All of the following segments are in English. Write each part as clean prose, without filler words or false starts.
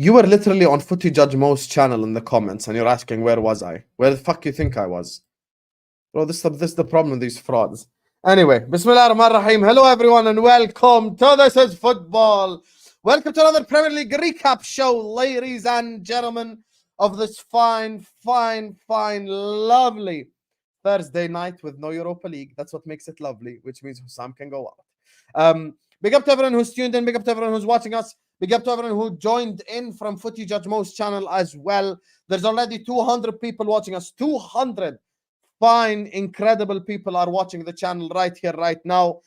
You were literally on Footy Judge Mo's channel in the comments, and you're asking where was I? Where the fuck you think I was? Bro, this is the problem with these frauds. Anyway, Bismillah ar-Rahman ar-Rahim. Hello everyone and welcome to This Is Football. Welcome to another Premier League recap show, ladies and gentlemen, of this fine, lovely Thursday night with no Europa League. That's what makes it lovely, which means Hussam can go out. Big up to everyone who's tuned in. Big up to everyone who's watching us. Big up to everyone who joined in from Footy Judge Mo's channel as well. There's already 200 people watching us. 200 fine, incredible people are watching the channel right here, right now.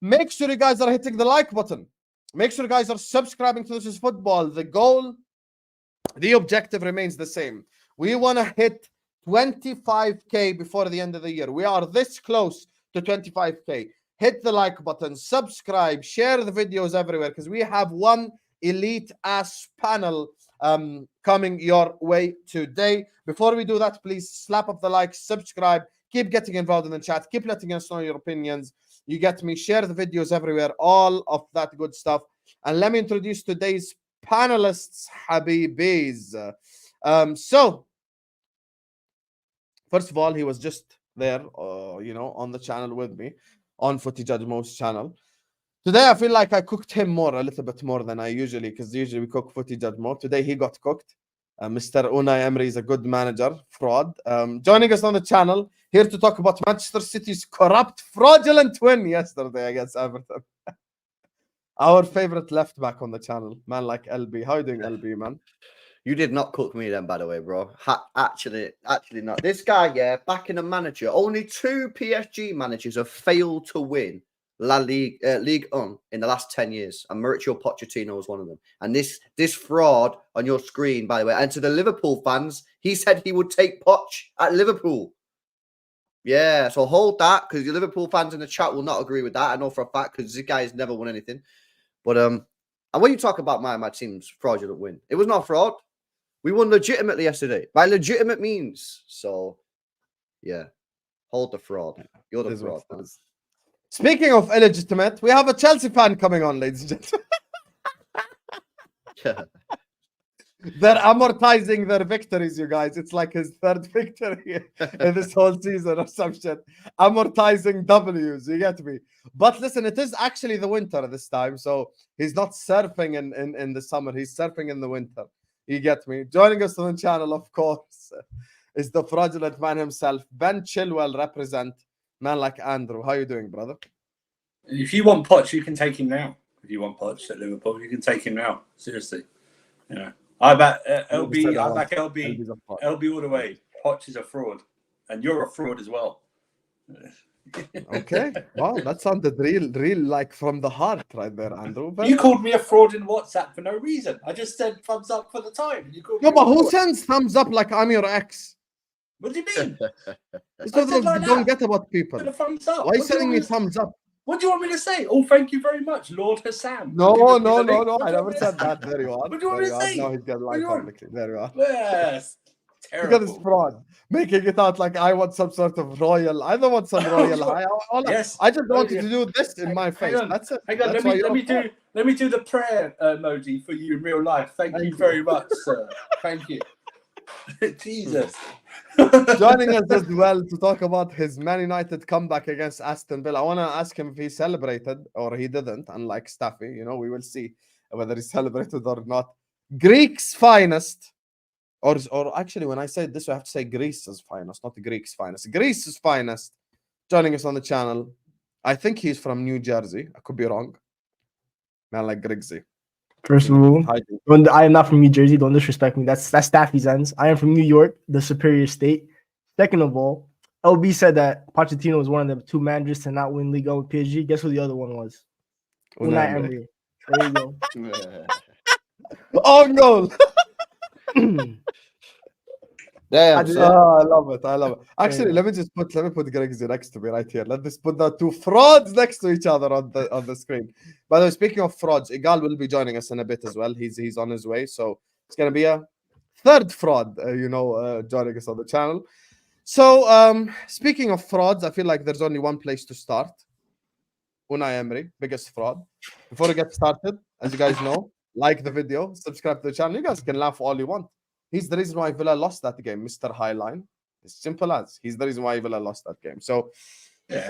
Make sure you guys are hitting the like button. Make sure you guys are subscribing to This Is Football. The goal, the objective remains the same. We want to hit 25k before the end of the year. We are this close to 25k. Hit the like button, subscribe, share the videos everywhere because we have one elite ass panel coming your way today. Before we do that, please slap up the like, subscribe, keep getting involved in the chat, keep letting us know your opinions. You get me, share the videos everywhere, all of that good stuff. And let me introduce today's panelists, Habibis. So, first of all, he was just there, on the channel with me, on Footy Judge Mo's channel. Today, I feel like I cooked him a little bit more than I usually, because usually we cook Footy Judge Mo. Today, he got cooked. Mr. Unai Emery is a good manager, fraud. Joining us on the channel, here to talk about Manchester City's corrupt, fraudulent win yesterday against Everton. Our favorite left back on the channel, man like LB. How are you doing, LB, man? You did not cook me then, by the way, bro. Actually not. This guy, yeah, backing a manager. Only 2 PSG managers have failed to win La Ligue, Ligue 1 in the last 10 years. And Mauricio Pochettino was one of them. And this fraud on your screen, by the way, and to the Liverpool fans, he said he would take Poch at Liverpool. Yeah, so hold that, because your Liverpool fans in the chat will not agree with that. I know for a fact, because this guy has never won anything. But and when you talk about my team's fraudulent win, it was not fraud. We won legitimately yesterday, by legitimate means. So, yeah, hold the fraud. You're the fraud, man. Speaking of illegitimate, we have a Chelsea fan coming on, ladies and gentlemen. They're amortizing their victories, you guys. It's like his third victory in this whole season or some shit. Amortizing W's, you get me? But listen, it is actually the winter this time, so he's not surfing in the summer. He's surfing in the winter. You get me? Joining us on the channel, of course, is the fraudulent man himself, Ben Chilwell, represent. Man like Andrew. How you doing, brother? If you want Poch, you can take him now. If you want Poch at Liverpool, you can take him now. Seriously. Yeah. I back LB. I back LB. LB all the way. Poch is a fraud. And you're a fraud as well. Okay. Wow, that sounded real like from the heart right there, Andrew. You called me a fraud in WhatsApp for no reason. I just said thumbs up for the time. You called but who sends thumbs up like I'm your ex? What do you mean? Don't get about people. Thumbs up. Why are you sending me thumbs up? What do you want me to say? Oh, thank you very much, Lord Hassam. No. I never said that. There you are. What do you want me to say? No, he's got like publicly. There you are. Yes. Terrible. Because it's fraud. Making it out like I want some sort of royal. I don't want some royal high. Yes. I just wanted to do this in my face. That's it. Hang on. Let me do the prayer emoji for you in real life. Thank you very much, sir. Thank you. Jesus. Joining us as well to talk about his Man United comeback against Aston Villa. I want to ask him if he celebrated or he didn't, unlike Staffy. We will see whether he celebrated or not. Greek's finest, or actually, when I say this, I have to say Greece's finest, not the Greek's finest. Greece's finest, joining us on the channel. I think he's from New Jersey. I could be wrong. Man like Grigsy. First of all, I am not from New Jersey. Don't disrespect me. That's Staffy's ends. I am from New York, the superior state. Second of all, LB said that Pochettino was one of the 2 managers to not win Liga with PSG. Guess who the other one was? Unai Emery. There you go. Oh, goal. Damn, I love it. Actually, let me put Grigsy next to me right here. Let's put the 2 frauds next to each other on the screen. By the way, speaking of frauds, Egal will be joining us in a bit as well. He's on his way, so it's gonna be a third fraud, joining us on the channel. So, speaking of frauds, I feel like there's only one place to start. Unai Emery, biggest fraud. Before we get started, as you guys know, like the video, subscribe to the channel. You guys can laugh all you want. He's the reason why Villa lost that game, Mr. Highline. It's simple as. He's the reason why Villa lost that game. So,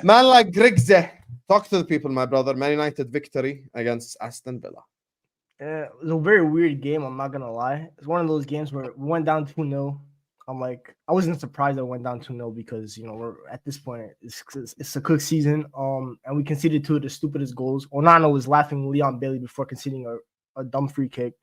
man like Grigs, talk to the people, my brother. Man United victory against Aston Villa. It was a very weird game. I'm not gonna lie. It's one of those games where we went down 2-0. I'm like, I wasn't surprised that it went down 2-0 because we're at this point it's a cook season. And we conceded two of the stupidest goals. Onana was laughing with Leon Bailey before conceding a dumb free kick.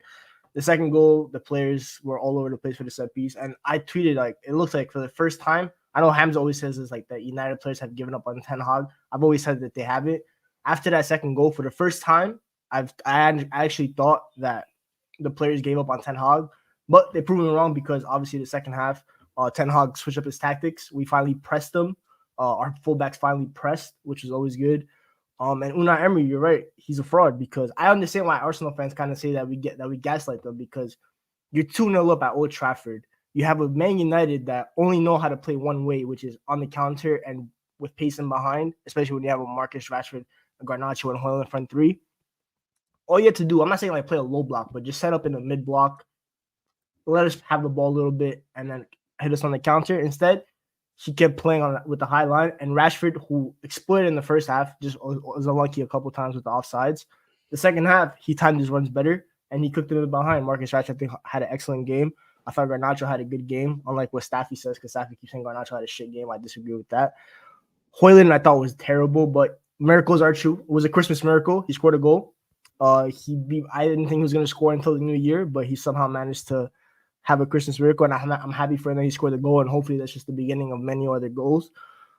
The second goal, the players were all over the place for the set piece. And I tweeted, like, it looks like for the first time, I know Hams always says this, like, that United players have given up on Ten Hag. I've always said that they haven't. After that second goal, for the first time, I actually thought that the players gave up on Ten Hag. But they proved me wrong because obviously the second half, Ten Hag switched up his tactics. We finally pressed them. Our fullbacks finally pressed, which is always good. And Unai Emery, you're right, he's a fraud because I understand why Arsenal fans kind of say that we gaslight them because you're 2-0 up at Old Trafford. You have a Man United that only know how to play one way, which is on the counter and with pace in behind, especially when you have a Marcus Rashford, Garnacho, and Hojlund in front three. All you have to do, I'm not saying like play a low block, but just set up in the mid block, let us have the ball a little bit, and then hit us on the counter. Instead, he kept playing with the high line, and Rashford, who exploded in the first half, just was unlucky a couple times with the offsides. The second half, he timed his runs better, and he cooked it behind. Marcus Rashford, I think, had an excellent game. I thought Garnacho had a good game, unlike what Staffy says, because Staffy keeps saying Garnacho had a shit game. I disagree with that. Hojlund, I thought, was terrible, but miracles are true. It was a Christmas miracle. He scored a goal. I didn't think he was going to score until the new year, but he somehow managed to have a Christmas miracle, and I'm happy for him that he scored a goal, and hopefully that's just the beginning of many other goals.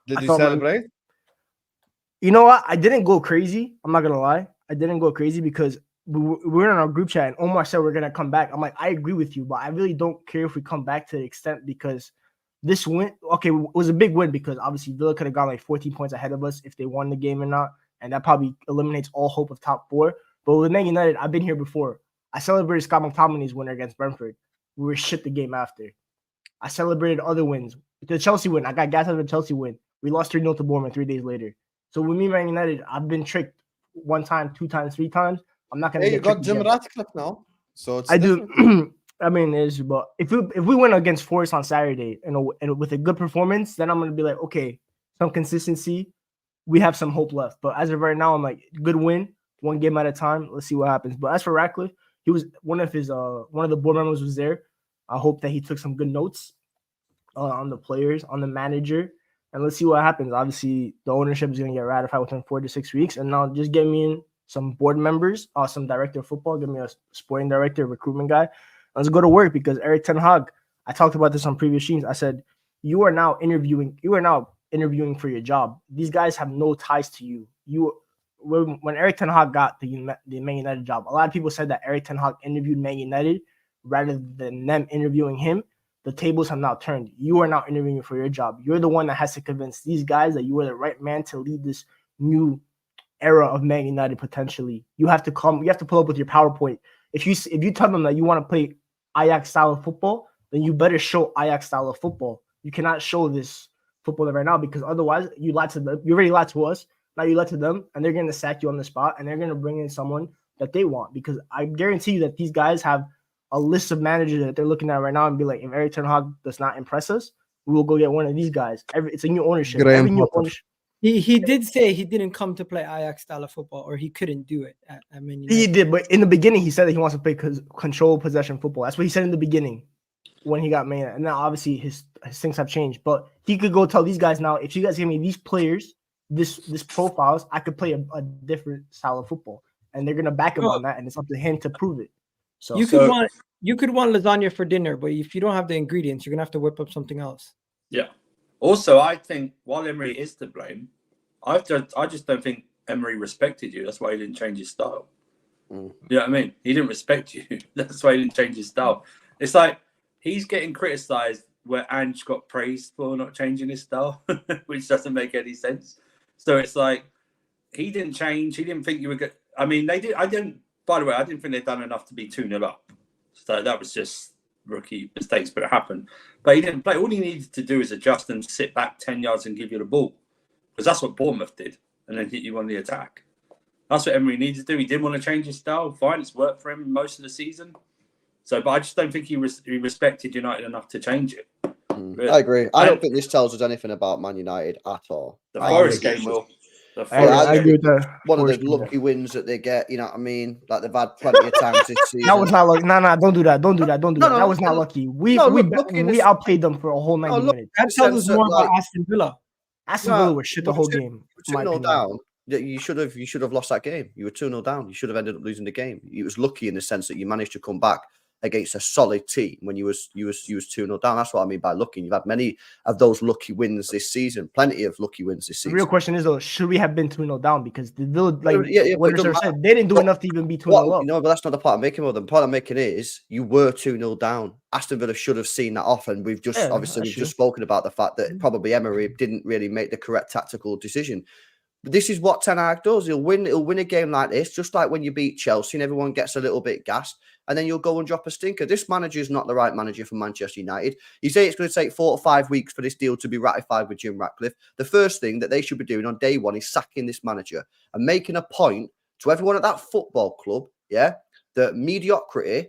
Did you celebrate? You know what? I didn't go crazy. I'm not going to lie. I didn't go crazy because we were in our group chat, and Omar said we're going to come back. I'm like, I agree with you, but I really don't care if we come back to the extent because this win, okay, it was a big win because obviously Villa could have gone like 14 points ahead of us if they won the game or not, and that probably eliminates all hope of top four. But with Man United, I've been here before. I celebrated Scott McTominay's winner against Brentford. We were shit the game after. I celebrated other wins. The Chelsea win, I got gas out of the Chelsea win. We lost 3-0 to Bournemouth 3 days later. So with me, Man United, I've been tricked 1 time, 2 times, 3 times. I'm not going to get tricked. You got Jim Ratcliffe now. So it's do. I mean, but if we win against Forest on Saturday and with a good performance, then I'm going to be like, okay, some consistency. We have some hope left. But as of right now, I'm like, good win, 1 game at a time. Let's see what happens. But as for Ratcliffe, he was one of the board members was there. I hope that he took some good notes on the players, on the manager, and let's see what happens. Obviously, the ownership is going to get ratified within 4 to 6 weeks, and now just get me in some board members, some director of football, give me a sporting director, recruitment guy. Let's go to work because Erik Ten Hag, I talked about this on previous streams. I said, you are now interviewing for your job. These guys have no ties to you. When Erik Ten Hag got the Man United job, a lot of people said that Erik Ten Hag interviewed Man United rather than them interviewing him. The tables have now turned. You are now interviewing for your job. You're the one that has to convince these guys that you are the right man to lead this new era of Man United potentially. You have to pull up with your PowerPoint. If you tell them that you want to play Ajax style of football, then you better show Ajax style of football. You cannot show this football right now because otherwise you lied to them. You already lied to us. Now you lied to them, and they're going to sack you on the spot, and they're going to bring in someone that they want because I guarantee you that these guys have a list of managers that they're looking at right now and be like, if Erik Ten Hag does not impress us, we will go get one of these guys. It's a new ownership. He did say he didn't come to play Ajax style of football, or he couldn't do it at Man United. He did, but in the beginning, he said that he wants to play control possession football. That's what he said in the beginning when he got Man United. And now, obviously, his things have changed. But he could go tell these guys now, if you guys give me these players, this profiles, I could play a different style of football. And they're going to back him on that, and it's up to him to prove it. So you could want lasagna for dinner, but if you don't have the ingredients, you're gonna have to whip up something else. Yeah. Also, I think while Emery is to blame, I just don't think Emery respected you. That's why he didn't change his style. You know what I mean? He didn't respect you. That's why he didn't change his style. It's like he's getting criticised where Ange got praised for not changing his style, which doesn't make any sense. So it's like he didn't change. He didn't think you were good. I mean, they did. By the way, I didn't think they'd done enough to be 2-0 up. So that was just rookie mistakes, but it happened. But he didn't play. All he needed to do is adjust and sit back 10 yards and give you the ball. Because that's what Bournemouth did. And then hit you on the attack. That's what Emery needs to do. He didn't want to change his style. Fine, it's worked for him most of the season. So, but I just don't think he respected United enough to change it. I agree. I don't think this tells us anything about Man United at all. The Forest game will. I agree with that. One of the lucky wins that they get, you know what I mean? Like they've had plenty of times this season. That was not lucky. No, don't do that. Don't do that. That was not lucky. We outplayed them for a whole 90 minutes. That tells us more about Aston Villa. Aston Villa was shit the whole game. 2-0 down. You should have lost that game. You were 2-0 down. You should have ended up losing the game. You was lucky in the sense that you managed to come back against a solid team when you was 2-0 down. That's what I mean by lucky. You've had many of those lucky wins this season. Plenty of lucky wins this season. The real question is though, should we have been 2-0 down? Because the Villa, said, they didn't do enough to even be 2-0 up. No, but that's not the point I'm making. The point I'm making is you were 2-0 down. Aston Villa should have seen that off, and we've just just spoken about the fact that probably Emery didn't really make the correct tactical decision. But this is what Ten Hag does. He'll win a game like this, just like when you beat Chelsea and everyone gets a little bit gassed, and then you'll go and drop a stinker. This manager is not the right manager for Manchester United. You say it's going to take 4 to 5 weeks for this deal to be ratified with Jim Ratcliffe. The first thing that they should be doing on day one is sacking this manager and making a point to everyone at that football club, that mediocrity,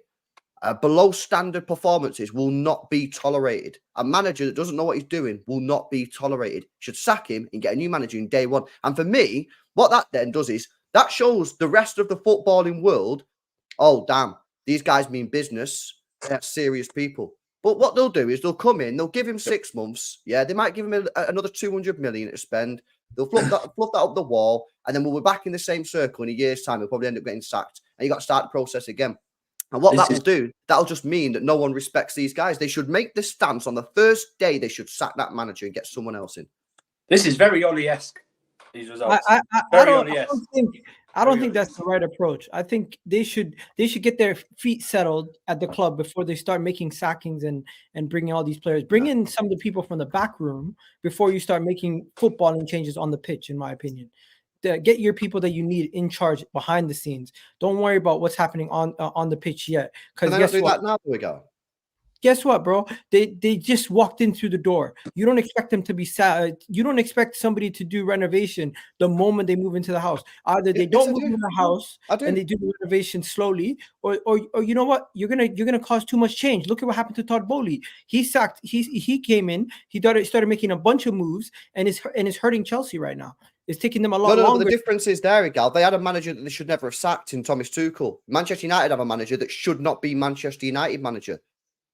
below standard performances will not be tolerated. A manager that doesn't know what he's doing will not be tolerated. Should sack him and get a new manager in day one. And for me, what that then does is that shows the rest of the footballing world, oh, damn, these guys mean business. They're serious people. But what they'll do is they'll come in, they'll give him 6 months. Yeah, they might give him another 200 million to spend. They'll fluff that up the wall, and then we'll be back in the same circle in a year's time. We'll probably end up getting sacked. And you got to start the process again. And what that'll do, that'll just mean that no one respects these guys. They should make the stance on the first day. They should sack that manager and get someone else in. This is very Oli-esque. These results. I don't think that's the right approach. I think they should get their feet settled at the club before they start making sackings and bringing all these players. Bring in some of the people from the back room before you start making footballing changes on the pitch, in my opinion. Get your people that you need in charge behind the scenes. Don't worry about what's happening on the pitch yet. Because guess what, bro? They just walked in through the door. You don't expect them to be sad. You don't expect somebody to do renovation the moment they move into the house. Either they don't move in the house and they do the renovation slowly, or you know what? You're gonna cause too much change. Look at what happened to Todd Bowley. He came in. He started making a bunch of moves and is hurting Chelsea right now. It's taking them a lot longer. But the difference is there, Egal. They had a manager that they should never have sacked in Thomas Tuchel. Manchester United have a manager that should not be Manchester United manager.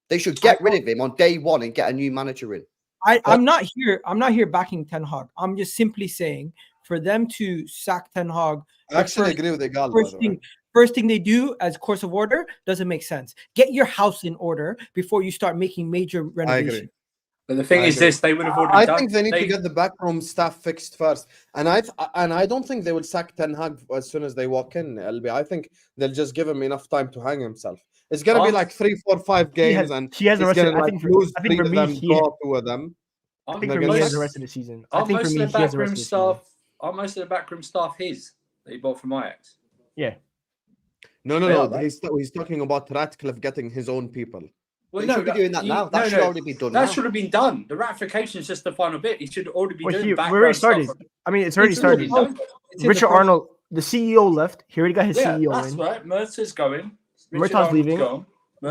They should get rid of him on day one and get a new manager in. I'm not here backing Ten Hag. I'm just simply saying for them to sack Ten Hag. I actually agree with Egal. First thing they do as course of order doesn't make sense. Get your house in order before you start making major renovations. I agree. But the thing is this, they would have already done. I think they need to get the backroom staff fixed first. And I don't think they will sack Ten Hag as soon as they walk in, LB. I think they'll just give him enough time to hang himself. It's going to be like 3, 4, 5 games, and he has the rest of I think for me, draw 2 of them. I think for me, he has the rest of the season. Are most of the backroom staff his that he bought from Ajax? Yeah. No. He's talking about Ratcliffe getting his own people. Well, he should be doing that now. That should already be done. That should have been done. The ratification is just the final bit. He should already be doing background. We already started. I mean, it's already started. Richard Arnold, the CEO left. He already got his CEO that's in. Right. Mercer's going. Murtaugh's leaving.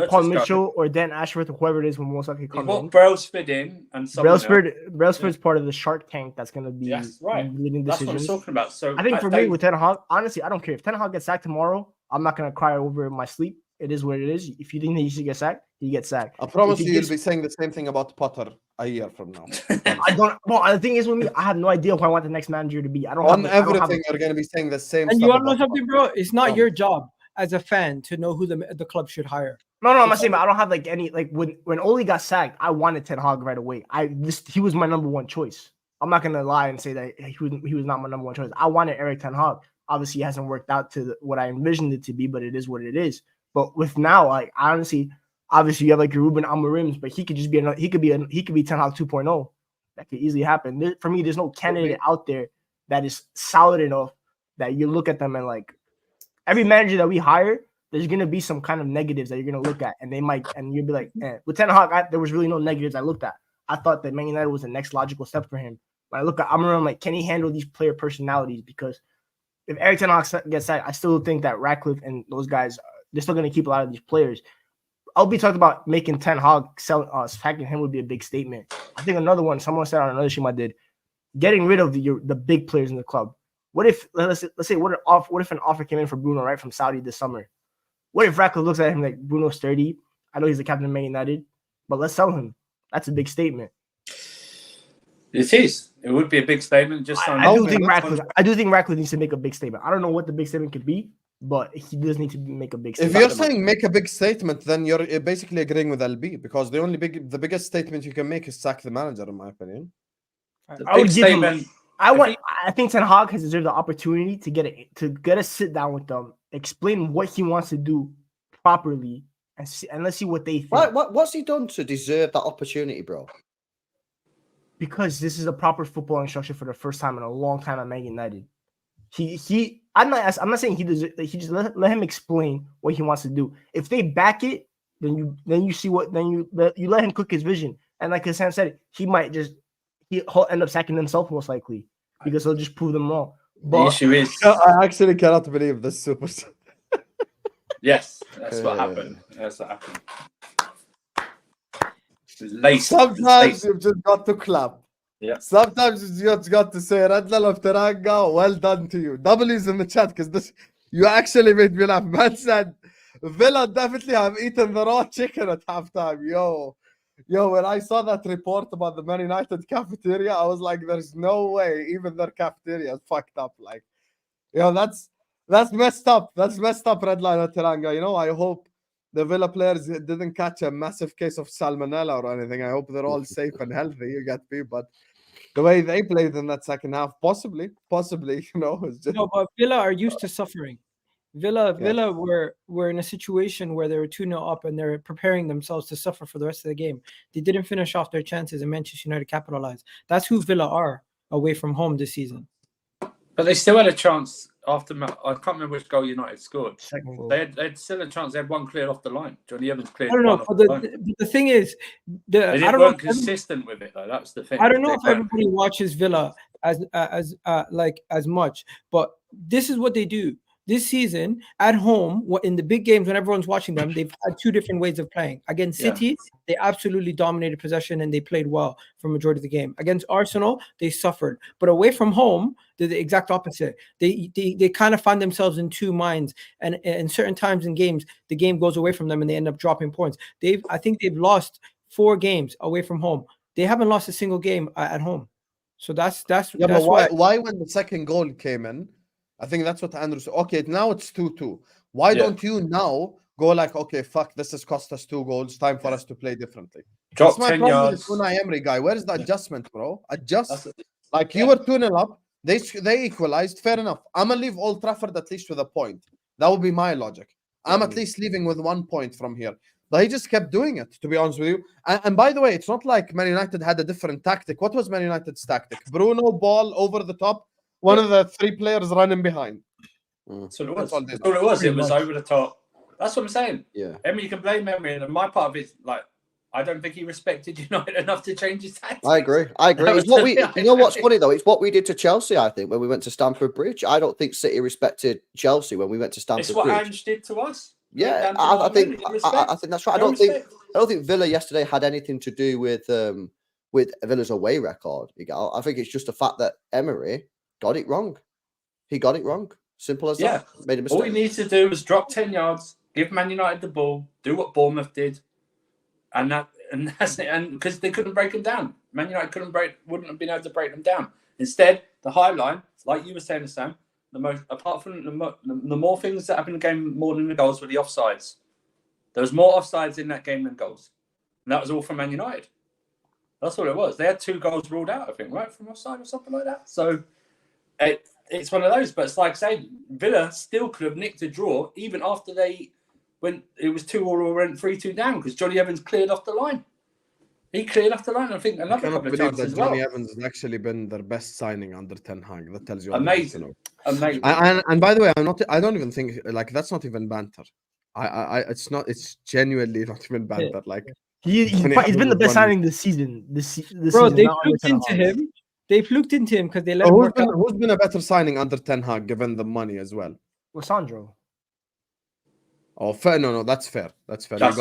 Paul Mitchell or Dan Ashworth or whoever it is will most likely come in. Brailsford in and Brailsford's part of the Shark Tank that's going to be leading decisions. That's what I'm talking about. So I think for me with Ten Hag, honestly, I don't care if Ten Hag gets sacked tomorrow. I'm not going to cry over my sleep. It is what it is. If you think that he should get sacked, he gets sacked. I promise you'll be saying the same thing about Potter a year from now. I don't. Well, the thing is with me, I have no idea who I want the next manager to be. I don't. Everything you're going to be saying the same. And you want to know something, bro? It's not your job as a fan to know who the club should hire. No, I'm not saying, but I don't have any when Ole got sacked, I wanted Ten Hag right away. He was my number one choice. I'm not gonna lie and say that he was not my number one choice. I wanted Eric Ten Hag. Obviously, it hasn't worked out to what I envisioned it to be, but it is what it is. But with now, obviously you have your Ruben Amorims, but he could just be he could be Ten Hag 2.0. That could easily happen. For me, there's no candidate out there that is solid enough that you look at them and every manager that we hire, there's gonna be some kind of negatives that you're gonna look at, and you'll be like, with Ten Hag, there was really no negatives I looked at. I thought that Man United was the next logical step for him. When I look at Amorim, can he handle these player personalities? Because if Eric Ten Hag gets sacked, I still think that Ratcliffe and those guys, they're still going to keep a lot of these players. I'll be talking about making Ten Hag sacking him would be a big statement. I think another one, someone said on another stream I did, getting rid of the big players in the club. What if let's say what if an offer came in for Bruno right from Saudi this summer? What if Ratcliffe looks at him like Bruno's 30? I know he's the captain of Man United, but let's sell him. That's a big statement. It is. It would be a big statement. I do think Ratcliffe needs to make a big statement. I don't know what the big statement could be, but he does need to make a big statement. If you're saying make a big statement, then you're basically agreeing with LB, because the biggest statement you can make is sack the manager, in my opinion. I think Ten Hag has deserved the opportunity to get a sit down with them, explain what he wants to do properly, and let's see what they think. What's he done to deserve that opportunity, bro? Because this is a proper football instruction for the first time in a long time at Man United. I'm not saying he deserves. He just let him explain what he wants to do. If they back it, then you let him cook his vision. And like Hassan said, he'll end up sacking himself most likely, because he'll just prove them wrong. But the issue is, I actually cannot believe this super. Yes, that's what happened. Sometimes you've just got to clap. Yeah. Sometimes you just got to say, Radla of Teranga, well done to you. W's in the chat, because you actually made me laugh. Man said, Villa definitely have eaten the raw chicken at halftime. Yo, when I saw that report about the Man United cafeteria, I was like, there's no way even their cafeteria is fucked up. Like, that's messed up. That's messed up, Red Line of Teranga. I hope the Villa players didn't catch a massive case of salmonella or anything. I hope they're all safe and healthy. You get me? But the way they played in that second half, possibly, it's just... No, but Villa are used to suffering. Villa were in a situation where they were 2-0 up and they're preparing themselves to suffer for the rest of the game. They didn't finish off their chances, and Manchester United capitalized. That's who Villa are away from home this season. But they still had a chance after. I can't remember which goal United scored. Second goal. They had still a chance. They had one cleared off the line. Johnny Evans cleared. I don't know. But the thing is, they weren't consistent with it though. That's the thing. I don't know if everybody watches Villa as much, but this is what they do. This season, at home, in the big games, when everyone's watching them, they've had two different ways of playing. Against City, they absolutely dominated possession and they played well for the majority of the game. Against Arsenal, they suffered. But away from home, they're the exact opposite. They kind of find themselves in two minds. And in certain times in games, the game goes away from them and they end up dropping points. I think they've lost 4 games away from home. They haven't lost a single game at home. So that's why when the second goal came in, I think that's what Andrew said. Okay, now it's 2-2. Why don't you now go like, okay, fuck, this has cost us 2 goals. Time for us to play differently. Drop that's 10 my problem yards. with Unai Emery guy. Where is the adjustment, bro? Adjust. You were 2-0 up. They equalized. Fair enough. I'm going to leave Old Trafford at least with a point. That would be my logic. I'm at least leaving with 1 point from here. But he just kept doing it, to be honest with you. And by the way, it's not like Man United had a different tactic. What was Man United's tactic? Bruno, ball over the top. One of the 3 players running behind. So it was. That's all it was. It was over the top. That's what I'm saying. Yeah. Emery, you can blame Emery, and my part of it, I don't think he respected United enough to change his tactics. I agree. It's what we. You know what's funny though? It's what we did to Chelsea. I think when we went to Stamford Bridge, I don't think City respected Chelsea when we went to Stamford Bridge. It's what Ange did to us. Yeah, I think that's right. I don't think Villa yesterday had anything to do with Villa's away record. Egal. I think it's just the fact that Emery got it wrong. He got it wrong. Simple as that. Made a mistake. All he needs to do was drop 10 yards, give Man United the ball, do what Bournemouth did, and that's it. And because they couldn't break them down, Man United wouldn't have been able to break them down. Instead, the high line, like you were saying, Sam, apart from the more things that happened in the game more than the goals were the offsides. There was more offsides in that game than goals, and that was all from Man United. That's what it was. They had 2 goals ruled out, I think, right, from offside or something like that. So it's one of those. But it's like saying Villa still could have nicked a draw even after when it was 2-2 or went 3-2 down because Johnny Evans cleared off the line. He cleared off the line. I think another couple of chances as well. Johnny Evans has actually been their best signing under Ten Hag. That tells you amazing. Amazing. And by the way, I don't even think that's not even banter. It's not. It's genuinely not even banter. Like he's been the best signing this season. This bro, season, they looked into him. They fluked into him because they let him work out. Who's been a better signing under Ten Hag, given the money as well? Lissandro. Oh, fair. No, that's fair. That's fair. Just-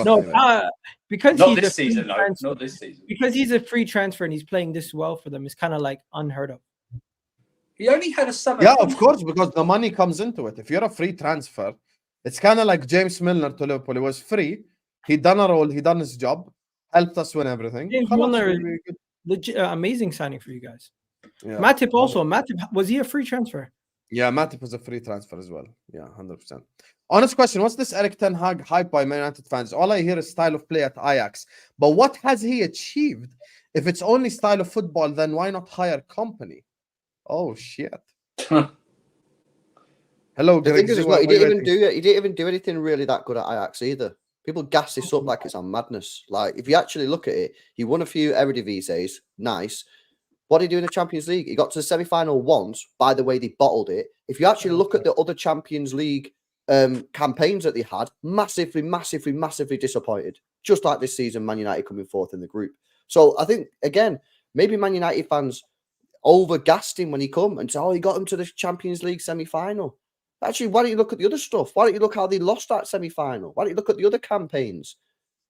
Because Not he's this a free season, though. transfer. Not this season. Because he's a free transfer and he's playing this well for them. It's kind of like unheard of. He only had a summer. Yeah, of course, because the money comes into it. If you're a free transfer, it's kind of like James Milner to Liverpool. He was free. He done a role. He done his job. Helped us win everything. James Milner is legit, amazing signing for you guys. Yeah. Matip also. Matip, was he a free transfer? Yeah, Matip was a free transfer as well. Yeah, 100%. Honest question, what's this Erik Ten Hag hype by Man United fans? All I hear is style of play at Ajax. But what has he achieved? If it's only style of football, then why not hire company? Oh, shit. Hello, The thing Grigs. is, he didn't even do anything really that good at Ajax either. People gas this up like it's a madness. Like, if you actually look at it, he won a few Eredivisie, nice. What did he do in the Champions League? He got to the semi-final once. By the way, they bottled it. If you actually look at the other Champions League campaigns that they had, massively, massively, massively disappointed. Just like this season, Man United coming fourth in the group. So I think, again, maybe Man United fans over-gassed him when he come and said, oh, he got him to the Champions League semi-final. Actually, why don't you look at the other stuff? Why don't you look how they lost that semi-final? Why don't you look at the other campaigns?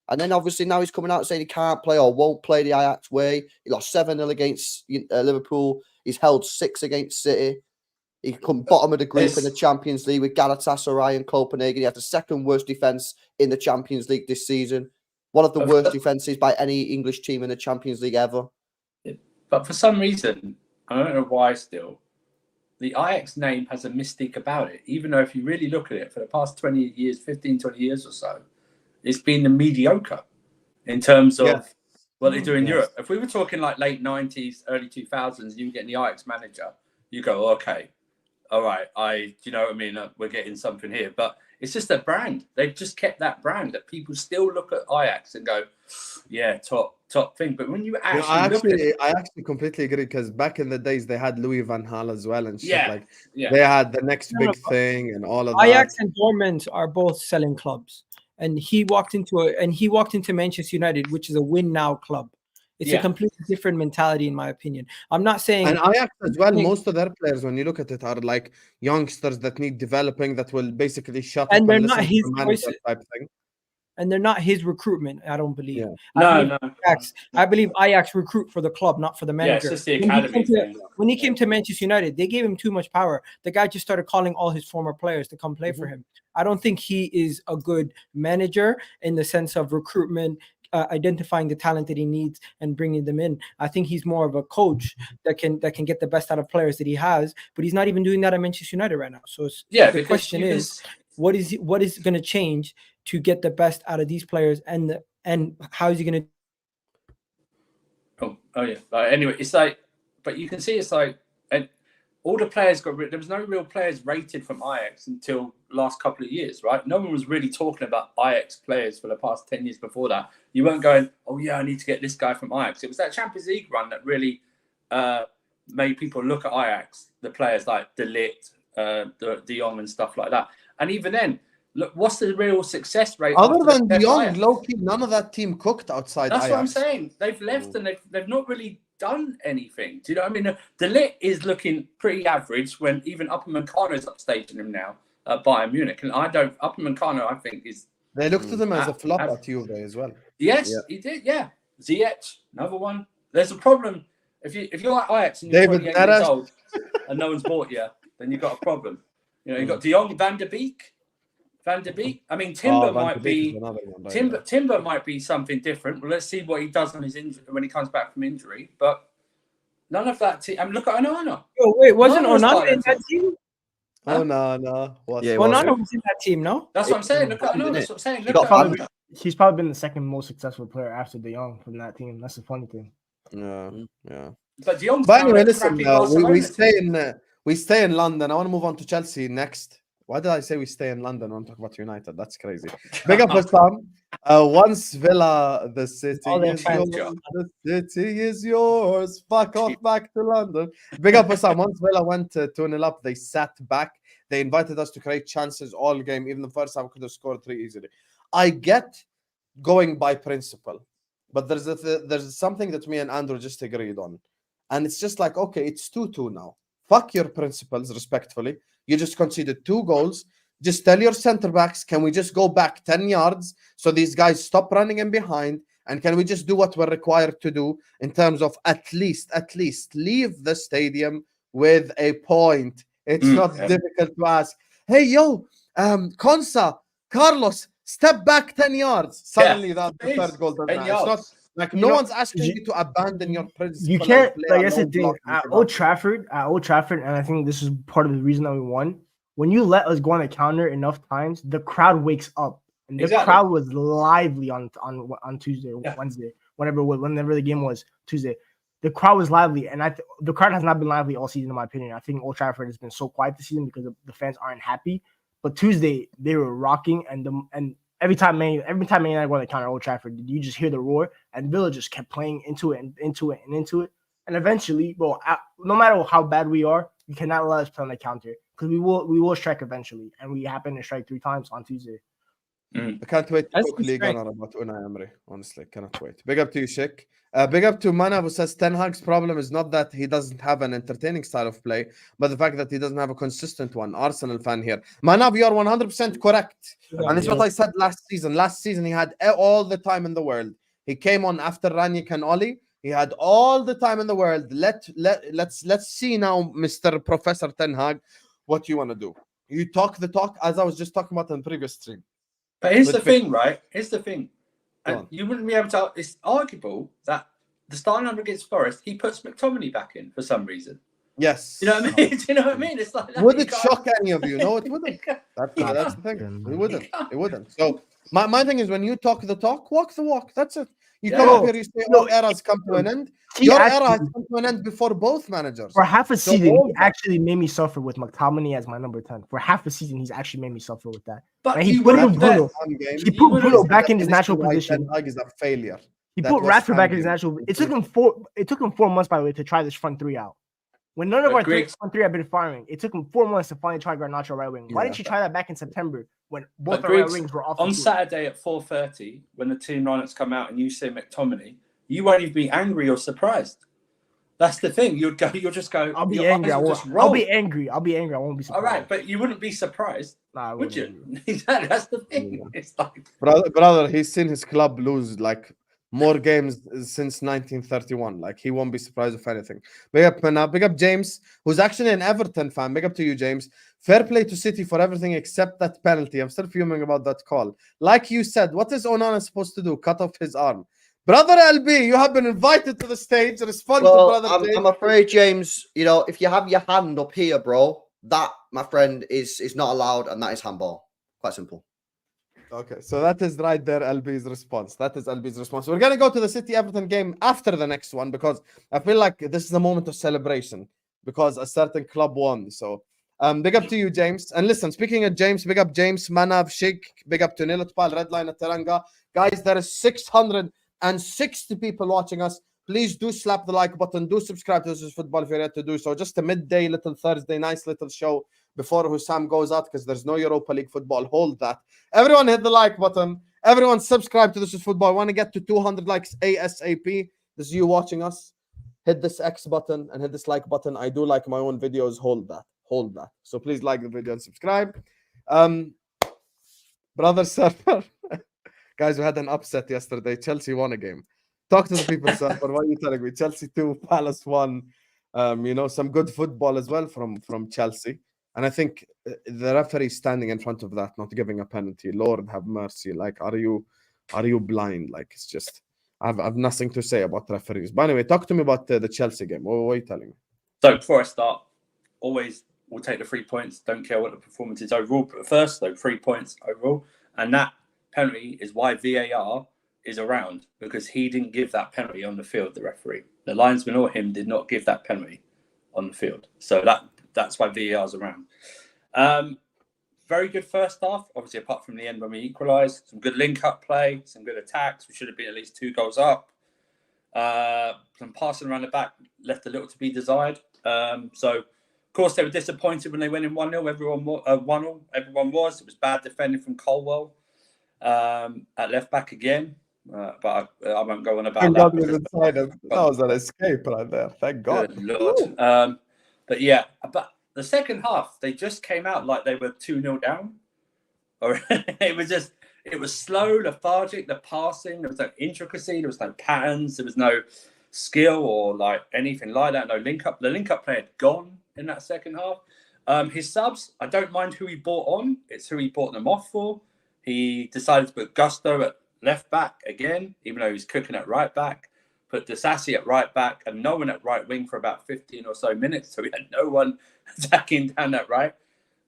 And then obviously now he's coming out saying he can't play or won't play the Ajax way. He lost 7-0 against Liverpool. He's held 6 against City. He come bottom of the group in the Champions League with Galatasaray and Copenhagen. He had the second worst defence in the Champions League this season. One of the worst defences by any English team in the Champions League ever. But for some reason, I don't know why still, the Ajax name has a mystique about it. Even though if you really look at it, for the past 20 years, 15, 20 years or so, it's been mediocre in terms of what they do in Europe. If we were talking like late 90s, early 2000s, you get the Ajax manager, you go, okay, all right, you know what I mean? We're getting something here. But it's just a brand. They've just kept that brand that people still look at Ajax and go, yeah, top thing. But when you actually I actually completely agree, because back in the days they had Louis van Gaal as well and shit. Yeah. They had the next big thing and all of that. Ajax and Dortmund are both selling clubs. And he walked into Manchester United, which is a win now club. It's a completely different mentality, in my opinion. I'm not saying. And Ajax as well, most of their players, when you look at it, are like youngsters that need developing, that will basically shut and up they're and not listen his to the manager choices. type thing. And they're not his recruitment, I don't believe. Yeah. I believe Ajax recruit for the club, not for the manager. Yeah, it's just the academy when he came to Manchester United, they gave him too much power. The guy just started calling all his former players to come play for him. I don't think he is a good manager in the sense of recruitment, identifying the talent that he needs and bringing them in. I think he's more of a coach that can get the best out of players that he has, but he's not even doing that at Manchester United right now. So the question is, what is going to change to get the best out of these players, and how is he going to? Oh yeah. Anyway, it's like, but you can see it's like, and all the players there was no real players rated from Ajax until last couple of years, right? No one was really talking about Ajax players for the past 10 years before that. You weren't going, oh yeah, I need to get this guy from Ajax. It was that Champions League run that really made people look at Ajax, the players like De Ligt, De Jong and stuff like that. And even then, look, what's the real success rate? Other than De Jong, low-key, none of that team cooked outside That's Ajax. what I'm saying. They've left and they've not really done anything. Do you know what I mean? De Ligt is looking pretty average when even Upamecano is upstaging him now at Bayern Munich. And Upamecano, I think, is... They looked at him as a flop at Juve as well. Yes, he did, yeah. Ziyech, another one. There's a problem. If you're like Ajax and you're 28 years old and no one's bought you, then you've got a problem. You know, you've got De Jong, Van der Beek. I mean, Timber might be Timber might be something different. Well, let's see what he does on his injury when he comes back from injury. But none of that team. Look at Onana. Oh wait, wasn't Onana in that team? Onana. Onana was in that team, no? That's what I'm saying. Look at Onana. That's what I'm saying. He's probably been the second most successful player after De Jong from that team. That's the funny thing. Yeah. But De Jong's anyway, listen. We stay in London. I want to move on to Chelsea next. Why did I say we stay in London? I want to talk about United. That's crazy. Big up for Sam. Once Villa, the city is yours. The city is yours. Fuck off back to London. Big up for Sam. Once Villa went 2-0 up, they sat back. They invited us to create chances all game. Even the first half could have scored 3 easily. I get going by principle, but there's something that me and Andrew just agreed on. And it's just like, okay, it's 2-2 now. Fuck your principles, respectfully. You just conceded 2 goals. Just tell your center backs, can we just go back 10 yards so these guys stop running in behind? And can we just do what we're required to do in terms of at least leave the stadium with a point? It's not difficult to ask. Hey, yo, Konsa, Carlos, step back 10 yards. Suddenly that's the third goal. It's not like no one's asking you to abandon your principle. You can't, like that's the thing. At Old Trafford, and I think this is part of the reason that we won. When you let us go on a counter enough times, the crowd wakes up. And the crowd was lively on Tuesday, Wednesday, whenever the game was Tuesday. The crowd was lively, and the crowd has not been lively all season, in my opinion. I think Old Trafford has been so quiet this season because the fans aren't happy. But Tuesday they were rocking, and every time Man United go on the counter at Old Trafford, you just hear the roar, and Villa just kept playing into it, and eventually, bro, no matter how bad we are, you cannot let us play on the counter because we will strike eventually, and we happened to strike 3 times on Tuesday. I can't wait to talk Liga about Unai Emery. Honestly, cannot wait. Big up to you, Sheikh. Big up to Mana, who says Ten Hag's problem is not that he doesn't have an entertaining style of play, but the fact that he doesn't have a consistent one. Arsenal fan here. Mana, you are 100% correct. And it's what I said last season. Last season, he had all the time in the world. He came on after Ranić and Oli. He had all the time in the world. Let's see now, Mr. Professor Ten Hag, what you want to do. You talk the talk, as I was just talking about in the previous stream. But here's the thing, right? Here's the thing. And you wouldn't be able to... It's arguable that the starting line against Forest, he puts McTominay back in for some reason. Yes. You know what I mean? Do you know what I mean? It's like... Would it shock any of you? No, it wouldn't. That's the thing. It wouldn't. It wouldn't. So my thing is, when you talk the talk, walk the walk. That's it. You come up here, you say, all eras come to an end. Your era has come to an end before both managers. For half a season, he actually made me suffer with McTominay as my number 10. For half a season, he's actually made me suffer with that. But he put Bruno. He put Bruno back in his natural position. Ten Hag is a failure. He put Rashford back in his natural. It took him 4 months, by the way, to try this front 3 out. When none of our front 3 have been firing, it took him 4 months to finally try Garnacho right wing. Why didn't you try that back in September when both our right wings were off? On Saturday at 4:30, when the team lineups come out and you say McTominay, you won't even be angry or surprised. That's the thing. You'll just go. I'll be angry. I'll be angry. I won't be surprised. All right, but you wouldn't be surprised, would you? Exactly. That's the thing. It's like, brother, he's seen his club lose like more games since 1931. Like, he won't be surprised if anything. Big up, Mana. Big up, James, who's actually an Everton fan. Big up to you, James. Fair play to City for everything except that penalty. I'm still fuming about that call. Like you said, what is Onana supposed to do? Cut off his arm. Brother LB, you have been invited to the stage. Respond to Brother James. I'm afraid, James, if you have your hand up here, bro, that, my friend, is not allowed, and that is handball. Quite simple. Okay, so that is right there, LB's response. We're going to go to the City-Everton game after the next one because I feel like this is a moment of celebration because a certain club won. So big up to you, James. And listen, speaking of James, big up James, Manav, Sheikh, big up to Nilotpal, Redline at Teranga. Guys, there is 660 people watching us. Please do slap the like button. Do subscribe to This Is Football if you're yet to do so. Just a midday little Thursday, nice little show before Hussam goes out because there's no Europa League football. Hold that. Everyone hit the like button. Everyone subscribe to This Is Football. I want to get to 200 likes ASAP. This is you watching us. Hit this X button and hit this like button. I do like my own videos. Hold that. So please like the video and subscribe. Brother Surfer. Guys, we had an upset yesterday. Chelsea won a game. Talk to the people, Surfer. What are you telling me? Chelsea 2, Palace 1. Some good football as well from Chelsea. And I think the referee standing in front of that, not giving a penalty. Lord have mercy. Like, are you blind? Like, it's just, I have nothing to say about referees. But anyway, talk to me about the Chelsea game. What are you telling me? So before I start, always we'll take the 3 points. Don't care what the performance is overall. But first, though, 3 points overall. And that penalty is why VAR is around, because he didn't give that penalty on the field, the referee. The linesman or him did not give that penalty on the field. So that's why VAR is around. Very good first half, obviously, apart from the end when we equalised. Some good link-up play, some good attacks. We should have been at least 2 goals up. Some passing around the back left a little to be desired. So, of course, they were disappointed when they went in 1-0. Everyone was. It was bad defending from Colwell at left back again. but I won't go on about Thank that. God we didn't sign him. That was an escape right there. Thank God. Good Lord. But the second half, they just came out like they were 2-0 down. Or it was slow, lethargic, the passing, there was no intricacy, there was no patterns, there was no skill or like anything like that, no link up. The link up play had gone in that second half. His subs, I don't mind who he brought on, it's who he brought them off for. He decided to put Gusto at left back again, even though he was cooking at right back. Put Disasi at right back and no one at right wing for about 15 or so minutes. So we had no one attacking down that right.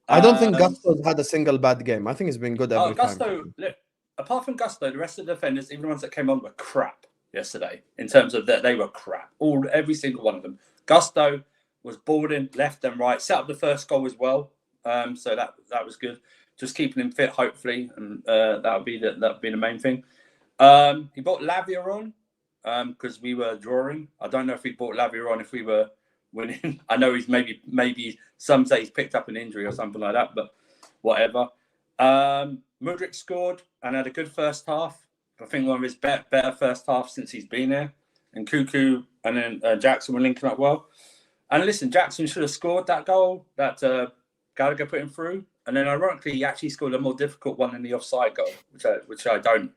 I don't think Gusto's had a single bad game. I think he's been good every time. Look, apart from Gusto, the rest of the defenders, even the ones that came on, were crap yesterday. In terms of that, they were crap. Every single one of them. Gusto was boarding left and right. Set up the first goal as well. So that was good. Just keeping him fit, hopefully, and that would be the main thing. He brought Lavia on because we were drawing. I don't know if he brought Lavia on if we were winning. I know he's maybe some say he's picked up an injury or something like that, but whatever. Mudryk scored and had a good first half. I think one of his better first half since he's been here. And Cuckoo and then Jackson were linking up well. And listen, Jackson should have scored that goal that Gallagher put him through. And then ironically, he actually scored a more difficult one in the offside goal, which I don't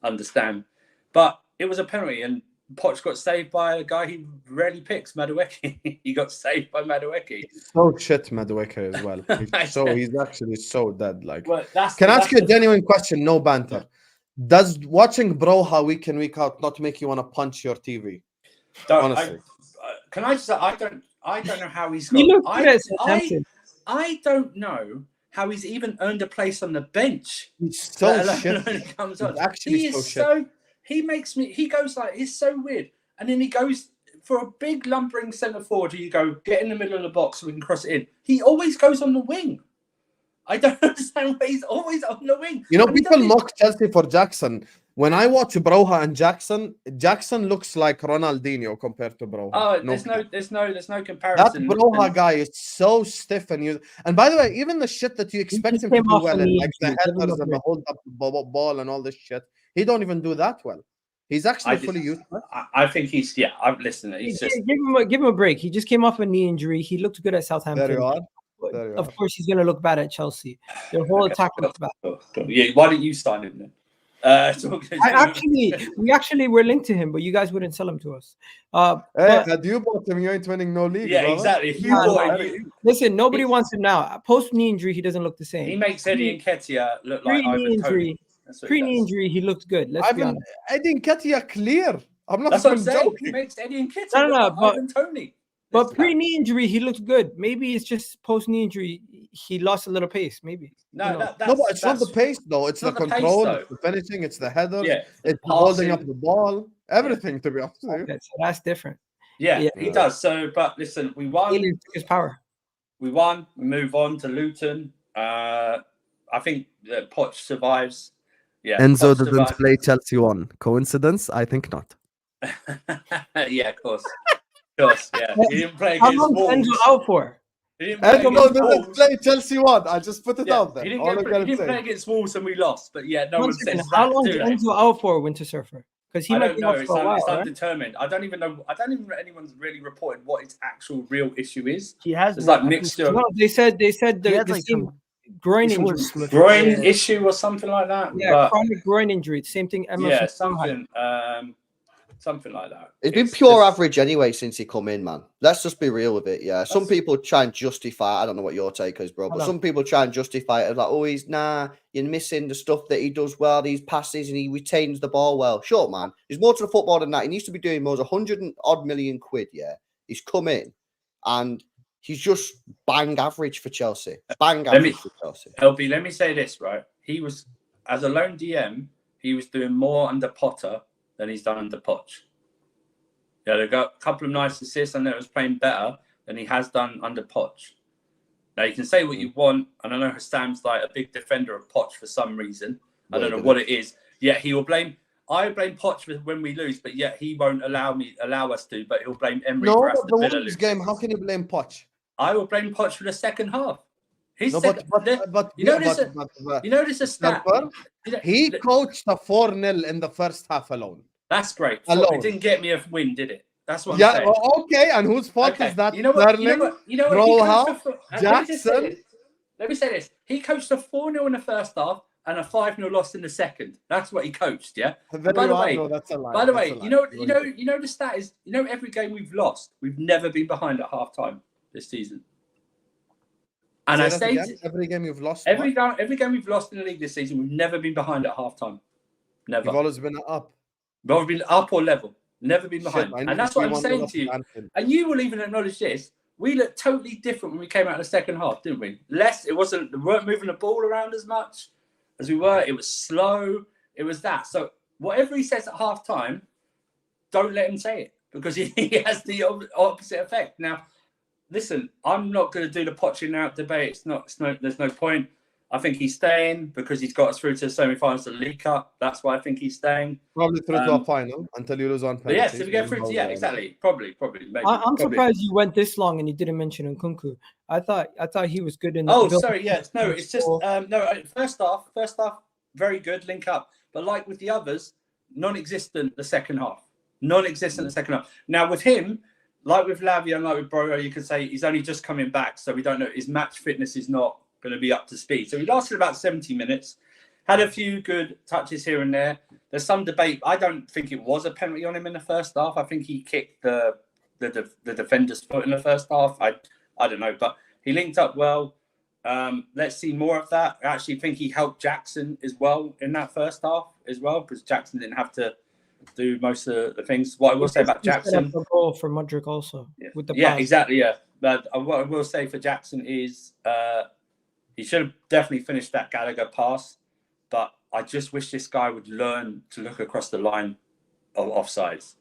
understand. But it was a penalty, and Poch got saved by a guy he rarely picks, Madueke. He got saved by Madueke. So shit, Madueke as well. He's actually so dead. Well, Can I ask you a genuine question? No banter. Does watching Broha week in, week out not make you want to punch your TV? Honestly. Can I just say, I don't know how he's got... I don't know how he's even earned a place on the bench. He's so shit. He comes on. He is so... He goes like, it's so weird. And then he goes for a big lumbering centre forward. You go, get in the middle of the box so we can cross it in. He always goes on the wing. I don't understand why he's always on the wing. You know, people mock Chelsea for Jackson. When I watch Broha and Jackson looks like Ronaldinho compared to Broha. Oh, there's no comparison. That Broha guy is so stiff and by the way, even the shit that you expect him to do well in, like the headers and the hold up ball and all this shit, he don't even do that well. He's actually fully useless. I think he's I'm listening. He's just give him a break. He just came off a knee injury. He looked good at Southampton. There you are. Of course, he's going to look bad at Chelsea. The whole attack looks bad. Yeah, why didn't you sign him then? We actually were linked to him, but you guys wouldn't sell him to us. Had you bought him, you ain't winning no league. Yeah, exactly. If you bought him, listen, nobody wants him now. Post knee injury, he doesn't look the same. He makes Eddie Nketiah look like Ivan Toney. Pre-knee injury, he looked good. Let's be honest. Eddie Nketiah clear. I'm not That's what I'm saying. joking. He makes Eddie Nketiah look like Ivan Toney. But pre-knee injury, he looked good. Maybe it's just post-knee injury, he lost a little pace. Maybe. No, but it's not the pace though. It's the control, it's the finishing, it's the header, it's holding up the ball, everything. To be honest with you, that's different. Yeah, he does. So, but listen, we won. He took his power. We won. We move on to Luton. I think that Poch survives. Yeah, Enzo doesn't play Chelsea 1. Coincidence? I think not. Yeah, of course. Yeah. He didn't play against Wolves. How long is Enzo out for? Enzo didn't play Chelsea 1. I just put it out there. He didn't play against Wolves and we lost. But yeah, no one says that. How long is Enzo out for, Winter Surfer? Because he might be out for a while. It's undetermined. I don't even know. I don't even know anyone's really reported what his actual real issue is. He has like mixture. No, they said the same groin injury. Groin issue or something like that. Yeah, chronic groin injury. Same thing. Something like that. It's been pure average anyway since he come in, man. Let's just be real with it. Yeah, some people try and justify. I don't know what your take is, bro, but some people try and justify it as like, oh, you're missing the stuff that he does well. These passes and he retains the ball well. Sure, man. There's more to the football than that. He needs to be doing more. 100 and odd million quid. Yeah, he's come in and he's just bang average for Chelsea. Bang average for Chelsea. LB, let me say this, right? He was, as a lone DM, he was doing more under Potter than he's done under Poch. Yeah, they got a couple of nice assists and it was playing better than he has done under Poch. Now, you can say what you want, and I know Hassam's like a big defender of Poch for some reason. I don't know what it is. Yeah, he will blame... I blame Poch when we lose, but yet he won't allow us to, but he'll blame Emery for us to the Wolves game, how can you blame Poch? I will blame Poch for the second half. He No, said, but you know this a stat. He coached a 4-0 in the first half alone. That's great. Alone. It didn't get me a win, did it? That's what I'm saying. Well, okay, and whose fault is that? You know what? Jackson. Let me say this. He coached a 4-0 in the first half and a 5-0 loss in the second. That's what he coached, yeah? By the way, that's a lie. By the way, you know the stat is, every game we've lost, we've never been behind at halftime this season. And I say every game you've lost. Every game we've lost in the league this season, we've never been behind at halftime. Never. You've always been up. We've always been up or level. Never been behind. And that's what I'm saying to you. And you will even acknowledge this. We looked totally different when we came out in the second half, didn't we? We weren't moving the ball around as much as we were. It was slow. It was that. So whatever he says at half time, don't let him say it, because he has the opposite effect. Now, listen, I'm not going to do the Poching out debate. There's no point. I think he's staying because he's got us through to the semi-finals of the League Cup. That's why I think he's staying. Probably through to a final until you lose on penalty. Yes, if we get through to exactly. Probably. Maybe, I'm surprised you went this long and you didn't mention Nkunku. I thought he was good in the it's just first half, very good link up. But like with the others, non-existent the second half. Now with him, like with Lavia and like with Brojo, you could say he's only just coming back, so we don't know. His match fitness is not going to be up to speed. So he lasted about 70 minutes, had a few good touches here and there. There's some debate. I don't think it was a penalty on him in the first half. I think he kicked the defender's foot in the first half. I don't know, but he linked up well. Let's see more of that. I actually think he helped Jackson as well in that first half as well, because Jackson didn't have to do most of the things. What I will say about Jackson, a goal for Mudryk also. With the exactly. But what I will say for Jackson is he should have definitely finished that Gallagher pass. But I just wish this guy would learn to look across the line of offsides,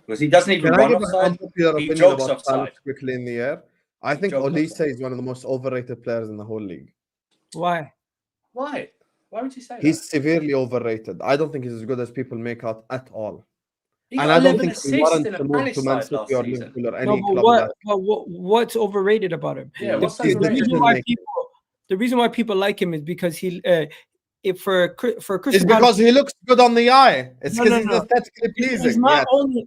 because he doesn't even run offside. He jogs offside quickly in the air. I think Olise is one of the most overrated players in the whole league. Why? Why would you say that? He's severely overrated. I don't think he's as good as people make out at all. And I don't think he warrants to move to Man City or Liverpool or any club. What's overrated about him? Yeah, The reason why people like him is because he, for Crystal it's because he looks good on the eye. It's because he's aesthetically pleasing.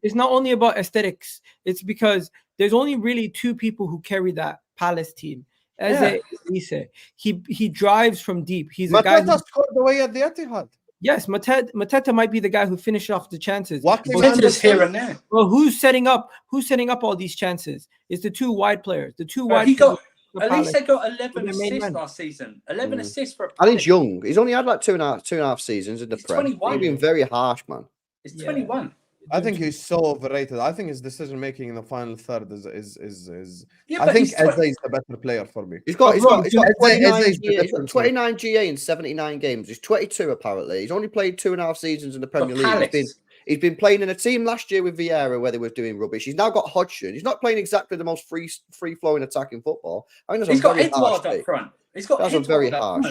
It's not only about aesthetics. It's because there's only really two people who carry that Palace team. Olise. He drives from deep. He's a guy who scored away at the Etihad. Yes, Mateta might be the guy who finished off the chances. Mateta's here and there. Well, who's setting up all these chances? It's the two wide players. Olise got 11 assists last season. 11 assists for a and he's young. He's only had like two and a half seasons in the Prem. 21. He's been very harsh, man. He's 21. I think he's so overrated. I think his decision making in the final third is. Yeah, I think Eze is the better player for me. He's got 29 GA in 79 games. He's 22 apparently. He's only played 2.5 seasons in the Premier League. He's been playing in a team last year with Vieira where they were doing rubbish. He's now got Hojlund. He's not playing exactly the most free flowing attacking football. I mean, he's got Edward up front. He's got that's very harsh.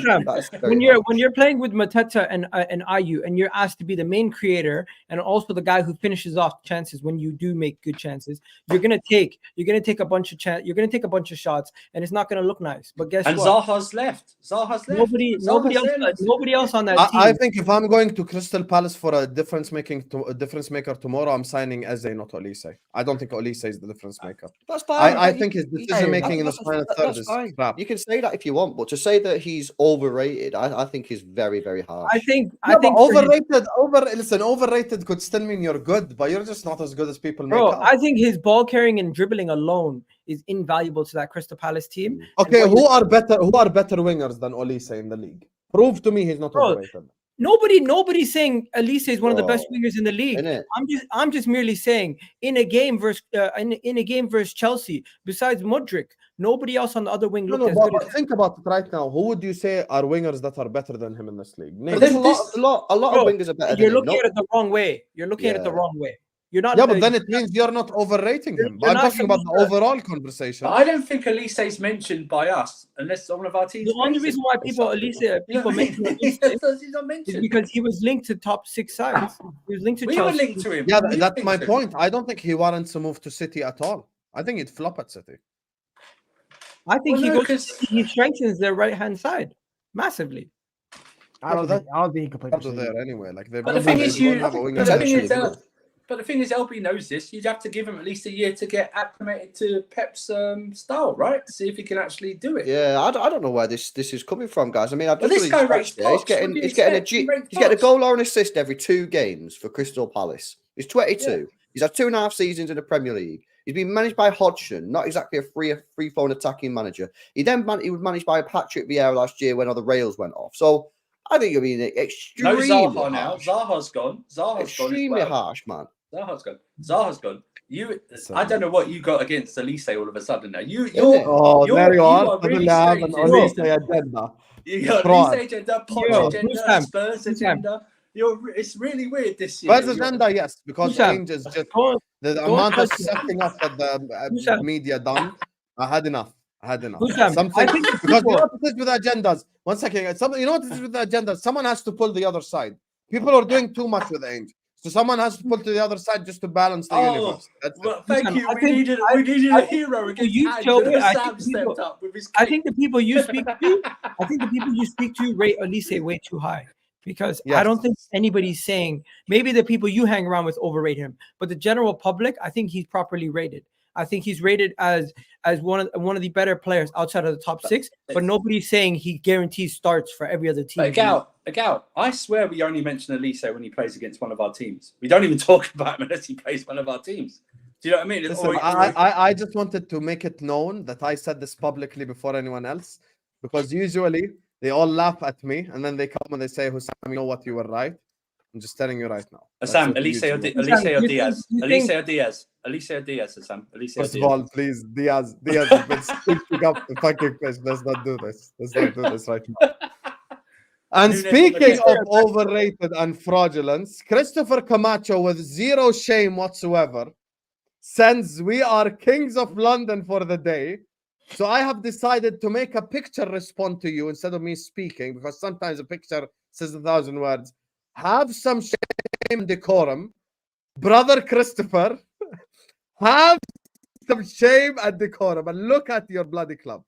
When you're playing with Mateta and Ayew, and you're asked to be the main creator and also the guy who finishes off chances when you do make good chances, you're gonna take a bunch of shots, and it's not gonna look nice. But guess what? Zaha's left. Nobody else on that team. I think if I'm going to Crystal Palace for a difference maker tomorrow, I'm signing Eze, not Olise. I don't think Olise is the difference maker. That's fine. I think his decision making in the final third is crap. You can say that if you want, but to say that he's overrated, I think he's very, very harsh. I think overrated. Overrated could still mean you're good, but you're just not as good as people make out. I think his ball carrying and dribbling alone is invaluable to that Crystal Palace team. Okay, who are better wingers than Olise in the league? Prove to me he's not overrated. Nobody's saying Olise is one of the best wingers in the league. I'm just merely saying in a game versus Chelsea, besides Mudryk, nobody else on the other wing looked as good. But think about it right now. Who would you say are wingers that are better than him in this league? There's a lot of wingers are better. You're looking at it the wrong way. You're not. Yeah, but then it means you're not overrating him. I'm talking about the overall conversation. But I don't think Olise's mentioned by us, unless one of our teams. The only reason why people mention Olise is because he was linked to top 6 sides. He was linked to Chelsea. We were linked to him. Yeah, that's my point. I don't think he warrants to move to City at all. I think he'd flop at City. I think he strengthens their right hand side massively. I don't think he can play. Out of there anyway. Like but the thing is, but the thing is, LB knows this. You'd have to give him at least a year to get acclimated to Pep's style, right? See if he can actually do it. Yeah, I don't know where this is coming from, guys. I mean, I've just this guy rates he's getting a goal or an assist every 2 games for Crystal Palace. He's 22. Yeah. He's had 2.5 seasons in the Premier League. He's been managed by Hojlund, not exactly a free-flowing attacking manager. He was managed by Patrick Vieira last year when all the rails went off. So I think it'll be extremely Zaha now. Zaha's gone. Extremely harsh, man. Zaha's gone. I don't know what you got against Elise all of a sudden. Now there you are. Really have an Elise agenda. You got Elise agenda, Poch agenda, Spurs agenda. It's really weird this year. Spurs agenda, yes, because change is just the amount of setting up that the media done. I had enough. Something because you know what it is with agendas. One second, you know what it is with the agendas. Someone has to pull the other side. People are doing too much with Ainge. So someone has to pull to the other side just to balance the universe. Well, thank you. We needed a hero against I think the people you speak to, rate Elise way too high. Because I don't think anybody's saying, maybe the people you hang around with overrate him, but the general public, I think he's properly rated. I think he's rated as one of the better players outside of the top 6, but nobody's saying he guarantees starts for every other team. Egal, I swear we only mention Elise when he plays against one of our teams. We don't even talk about him unless he plays one of our teams. Do you know what I mean? Listen, I just wanted to make it known that I said this publicly before anyone else, because usually they all laugh at me and then they come and they say, Hussam, you know what, you were right. I'm just telling you right now. Sam, Elise or Diaz? Elise or Diaz, Sam. First of all, please, Diaz has been speaking up the fucking question. Let's not do this. Right now. And speaking of overrated and fraudulence, Christopher Camacho, with zero shame whatsoever, sends, "We are kings of London for the day. So I have decided to make a picture respond to you instead of me speaking, because sometimes a picture says 1,000 words. Have some shame and decorum. Brother Christopher, have some shame and decorum. And look at your bloody club.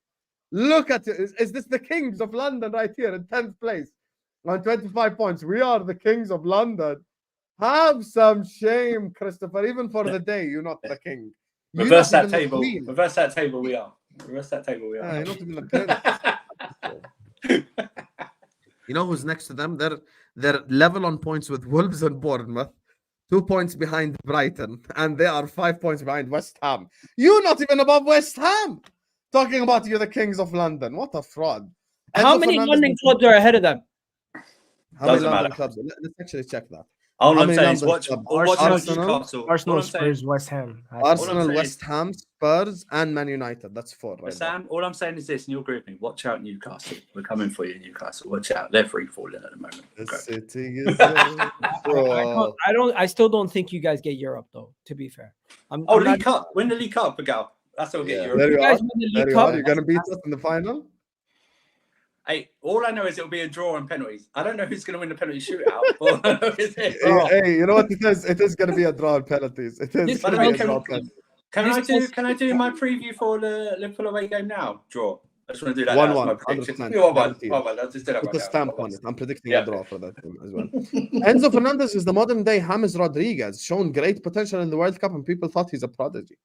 Look at it. Is this the Kings of London right here in 10th place on 25 points? We are the Kings of London. Have some shame, Christopher. Even for the day, you're not the king. Reverse that table. Reverse that table. We are. You're not even the You know who's next to them? They're level on points with Wolves and Bournemouth, 2 points behind Brighton, and they are 5 points behind West Ham. You're not even above West Ham. Talking about you're the Kings of London. What a fraud. How many London clubs are ahead of them? How many London clubs? Let's actually check that. All I'm saying is watch Arsenal, Spurs, West Ham. Arsenal, West Ham, Spurs, and Man United. That's 4, right? Sam, all I'm saying is this, in your grouping, watch out Newcastle. We're coming for you, Newcastle. Watch out. They're free falling at the moment. The city is I still don't think you guys get Europe, though, to be fair. League Cup. Win the League Cup, Egal. That's how we'll get Europe. There you are. You're going to beat us in the final? Hey, all I know is it'll be a draw on penalties. I don't know who's going to win the penalty shootout. Hey, you know what it is? It is going to be a draw on penalties. It is going to be a draw on penalties. Can I do my preview for the Liverpool away game now? Draw. I just want to do that. 1-1. 1-1. I'll just do that. Put a stamp on it. I'm predicting a draw for that game as well. Enzo Fernandez is the modern day James Rodriguez, shown great potential in the World Cup, and people thought he's a prodigy.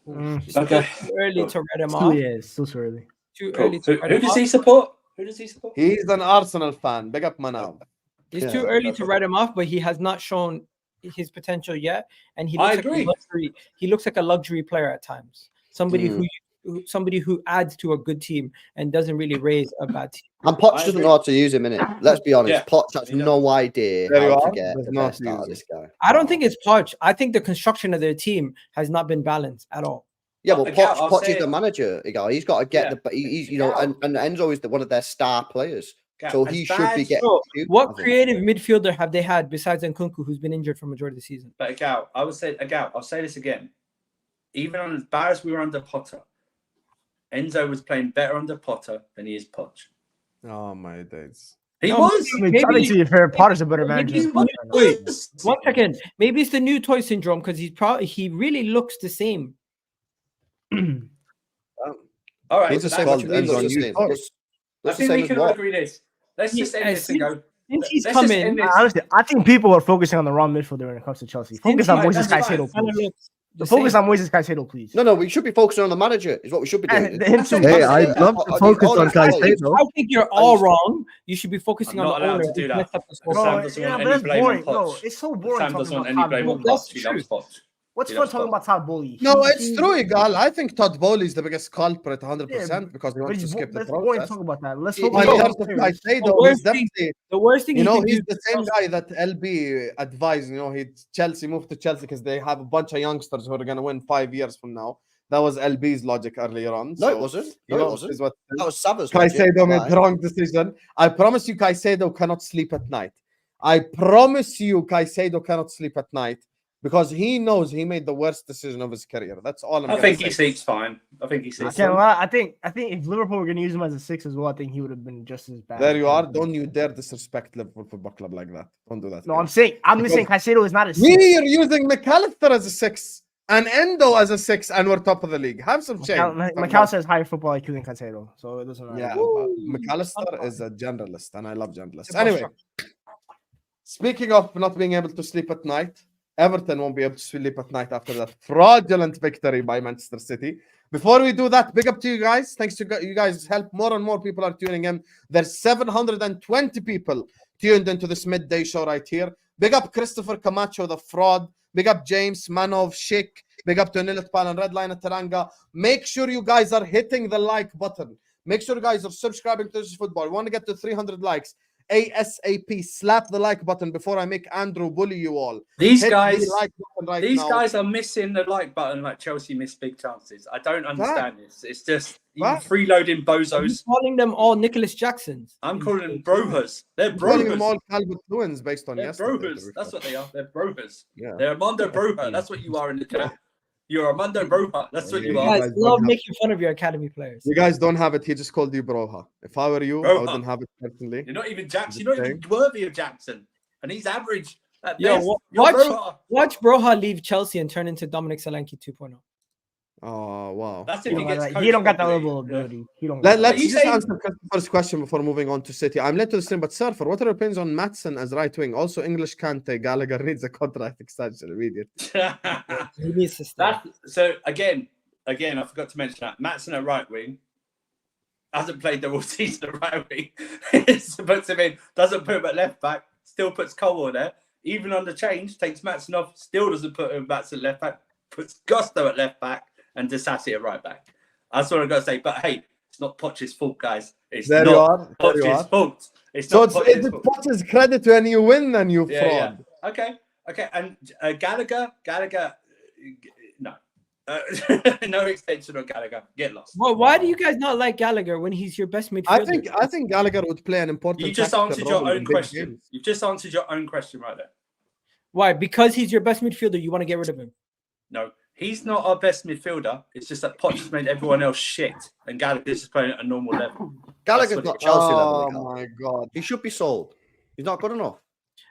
Okay. Too early to write him off. Yeah, it's still too early. Too early. Who does he support? He's an Arsenal fan. Big up Manav. It's too early to write him off, but he has not shown his potential yet, and he looks like a luxury player at times. Somebody who adds to a good team and doesn't really raise a bad team. And Poch doesn't know how to use him, innit? Let's be honest. Poch has no idea how to get the best out of this guy. I don't think it's Poch. I think the construction of their team has not been balanced at all. Yeah, well, Poch is the manager. He's got to get he's and Enzo is one of their star players. So he should be getting. What creative midfielder have they had besides Nkunku, who's been injured for majority of the season? But Egal, I'll say this again. Even on as bad as we were under Potter, Enzo was playing better under Potter than he is Poch. Oh my days. He was. Potter's a better manager. Wait, 1 second. Maybe it's the new toy syndrome because he really looks the same. All right. He's the that's same. what What you you mean. mean? on What's the you. same? Sorry. I think we can all agree this. Let's just end this and go. Since he's Let's come just in, end this. Honestly, I think people are focusing on the wrong midfielder when it comes to Chelsea. Focus on Right, Moises that's Caicedo, fine. please. Just Focus saying. on Moises Caicedo, please. No, we should be focusing on the manager. Is what we should be doing. Him too. Hey, That's I'd it. love to Are focus these on honest Caicedo. I think you're all wrong. You should be focusing I'm on not the allowed owner. to do who that. messed up the score. Sam Bro, doesn't yeah, want but any that's blame on boring. Poch. No, it's so boring Sam talking doesn't want about any Todd blame on Bowley. That's Poch. He true. loves Poch. What's He fun loves talking Poch. about Todd Bowley? No, it's true, Egal. I think Todd Bowley is the biggest culprit, 100%, because he But wants to it's skip the that's boring to process. talk about that. Let's Yeah, focus In no, terms of players. Caicedo, he's definitely, The worst thing you know, he can he's do. the same guy that LB advised. You know, Chelsea moved to Chelsea because they have a bunch of youngsters who are going to win 5 years from now. That was LB's logic earlier on. No, So, it wasn't. you No, know, it wasn't. is what That was Sava's logic. Caicedo made Right. the wrong decision. I promise you, Caicedo cannot sleep at night. I promise you, Caicedo cannot sleep at night because he knows he made the worst decision of his career. That's all I'm I gonna think say. he sleeps fine. I think he I sleeps can't fine. lie. I think if Liverpool were going to use him as a 6 as well, I think he would have been just as bad. There you are. Don't you dare disrespect Liverpool Football Club like that. Don't do that. No, again. I'm just saying Caicedo is not a 6. You're using McAllister as a 6 and Endo as a 6, and we're top of the league. Have some shame. McAllister has higher football IQ than Caicedo, so it doesn't matter. Yeah, but McAllister is a generalist, and I love generalists. Anyway, speaking of not being able to sleep at night, Everton won't be able to sleep at night after that fraudulent victory by Manchester City. Before we do that, big up to you guys. Thanks to you guys' help. More and more people are tuning in. There's 720 people tuned into this midday show right here. Big up Christopher Camacho, the fraud. Big up James, Manov, Sheikh. Big up to Nilit Pal and Redline at Taranga. Make sure you guys are hitting the like button. Make sure you guys are subscribing to this football. We want to get to 300 likes. ASAP. Slap the like button before I make Andrew bully you all. These Hit guys, the like button right these now. guys are missing the like button like Chelsea missed big chances. I don't understand this. It's just you What? freeloading You're bozos. calling them all Nicholas Jacksons. I'm calling them brohas. They're Calling them brohas. all Calvert Lewins based on They're yesterday. brohas. That's what they are. They're brohas. Yeah. They're Armando Broha. That's what you are in the chat. You're Armando Broha. That's what Yeah, you You are. guys guys love don't have- making fun of your academy players. You guys don't have it. He just called you Broha. If I were you, I Broha. wouldn't have it personally. You're not even Jackson. You're not even Okay. worthy of Jackson. And he's average. At Yo, best. wa- You're watch- Broha. Watch Broha leave Chelsea and turn into Dominic Solanke 2.0. Oh, wow. That's if he gets coached He don't got that properly. level of Yeah. ability. He don't. Let's you just saying- answer Christopher's question before moving on to City. I'm late to the stream, but Surfer, what are your opinions on Maatsen as right wing? Also, English Kante. Gallagher needs a contract extension immediately. He needs to start. So again, I forgot to mention that Maatsen at right wing hasn't played the whole season at right wing. Puts him in, doesn't put him at left back, still puts Cole there. Even on the change, takes Maatsen off, still doesn't put him Maatsen left back, puts Gusto at left back and Disassi at right back. That's what I've got to say. But hey, it's not Poch's fault, guys. It's There you not are. There you Poch's are. fault. It's So not it's Poch's fault. Potter's credit when you win, then you fraud. Okay. And Gallagher, no. No extension on Gallagher. Get lost. Well, why do you guys not like Gallagher when he's your best midfielder? I think Gallagher would play an important. You just tactical answered role your in own big question. games. You just answered your own question right there. Why? Because he's your best midfielder, you want to get rid of him. No, he's not our best midfielder. It's just that Poch has made everyone else shit, and Gallagher's just playing at a normal level. Gallagher's what not it- Chelsea Oh level. my god! He should be sold. He's not good enough.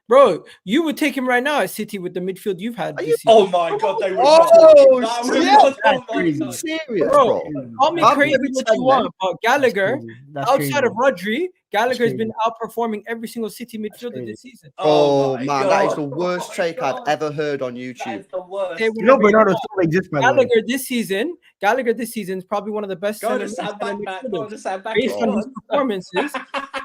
Bro, you would take him right now at City with the midfield you've had. Are this you- season. Oh my god, they would Oh, not. That would shit. not- That's oh my crazy. god. Serious, Bro, bro. Call me How crazy can we what tell you them? want, but Gallagher, That's outside crazy. of Rodri, Gallagher's been crazy. outperforming every single City midfielder crazy. this season. Oh, my man, that is God. the worst Oh my take I've God. ever heard on That YouTube. is the worst. Say You know whatever you Bernardo want. still exists, by the way. Gallagher this season is probably one of the best Go on the center side back, Matt. Go on the side back. based on Go his on. performances.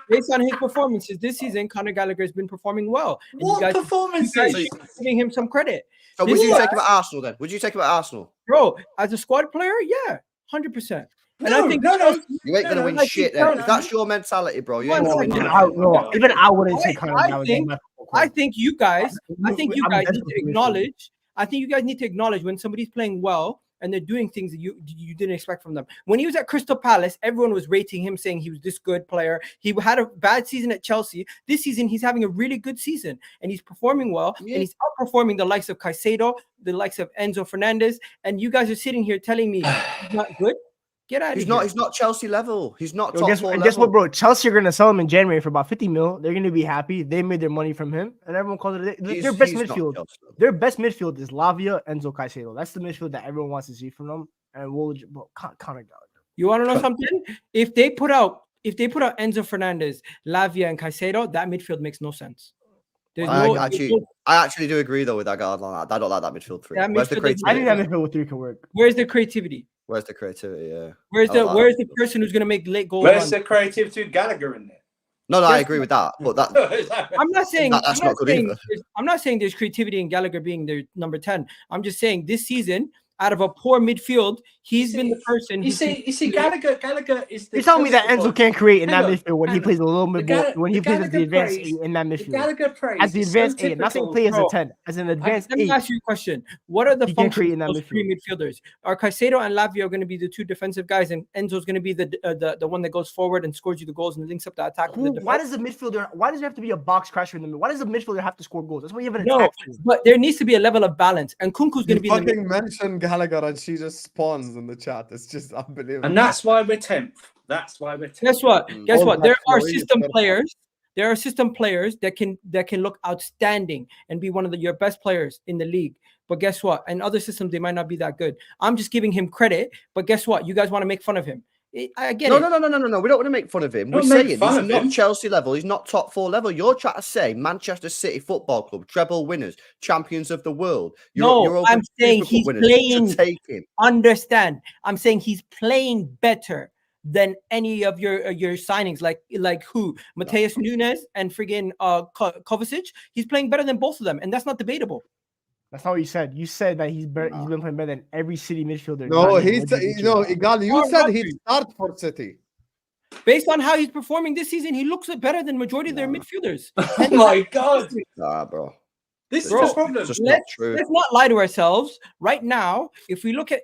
Based on his performances this season, Conor Gallagher has been performing well. And you What guys performances? should be giving him some credit. So would This you is- take him at Arsenal then? Would you take him at Arsenal? Bro, as a squad player, yeah, 100%. And No, I think no. You ain't No, gonna no, win like shit you then. said, If that's your mentality, bro, you One ain't gonna win second. nothing. Even I wouldn't say Conor I Gallagher. think- I think you guys I'm need desperate to for this. acknowledge. I think you guys need to acknowledge when somebody's playing well and they're doing things that you didn't expect from them. When he was at Crystal Palace, everyone was rating him, saying he was this good player. He had a bad season at Chelsea. This season, he's having a really good season and he's performing well. Yeah. And he's outperforming the likes of Caicedo, the likes of Enzo Fernandez. And you guys are sitting here telling me he's not good. Get out of He's here. not. He's not Chelsea level. He's not Yo, top guess, four and guess what, level. bro? Chelsea are gonna sell him in January for about 50 mil. They're gonna be happy. They made their money from him, and everyone calls it their best He's not midfield. Chelsea level. Their best midfield is Lavia, Enzo Caicedo. That's the midfield that everyone wants to see from them. And Conor Gallagher. You want to know something? If they put out Enzo Fernandez, Lavia, and Caicedo, that midfield makes no sense. I actually do agree though with that guard line. I don't like that midfield three. Where's the creativity? I think that midfield with three can work. Where's the creativity? Where's the creativity? Yeah. Where's the person who's gonna make late goals? Where's the creativity? Gallagher in there. No, I agree with that. But that I'm not saying that's not good either. I'm not saying there's creativity in Gallagher being their number 10. I'm just saying this season, out of a poor midfield, he's been the person. You see, Gallagher is. You're telling me that Enzo can't create in that midfield when he plays a little bit more, when he plays as the advanced 8 in that midfield. Gallagher as the advanced 8, nothing play as a 10, as an advanced 8. Let me ask you a question: what are the functions of those three midfielders? Are Caicedo and Lavia going to be the two defensive guys, and Enzo's going to be the one that goes forward and scores you the goals and links up the attack? Why does the midfielder? Why does there have to be a box crasher in the middle? Why does the midfielder have to score goals? That's why you have an attack. But there needs to be a level of balance, and Kunku's going to be. Fucking mention Gallagher and she just spawns in the chat. It's just unbelievable. And that's why we're 10th. That's why we're 10th. Guess what? Guess what? There are system players. There are system players that can look outstanding and be one of your best players in the league. But guess what? In other systems, they might not be that good. I'm just giving him credit. But guess what? You guys want to make fun of him. I get it. No. We don't want to make fun of him. We're saying he's not Chelsea level. He's not top 4 level. You're trying to say Manchester City Football Club, treble winners, champions of the world. I'm saying he's playing. Take him. Understand? I'm saying he's playing better than any of your signings, like who? Mateus Nunez and friggin' Kovacic. He's playing better than both of them, and that's not debatable. That's not what you said. You said that he's been playing better than every City midfielder. No, Egal, you said he'd start for City. Based on how he's performing this season, he looks better than majority of their midfielders. Oh my God. Nah, bro. This is the problem. It's just not true. Let's not lie to ourselves. Right now, if we look at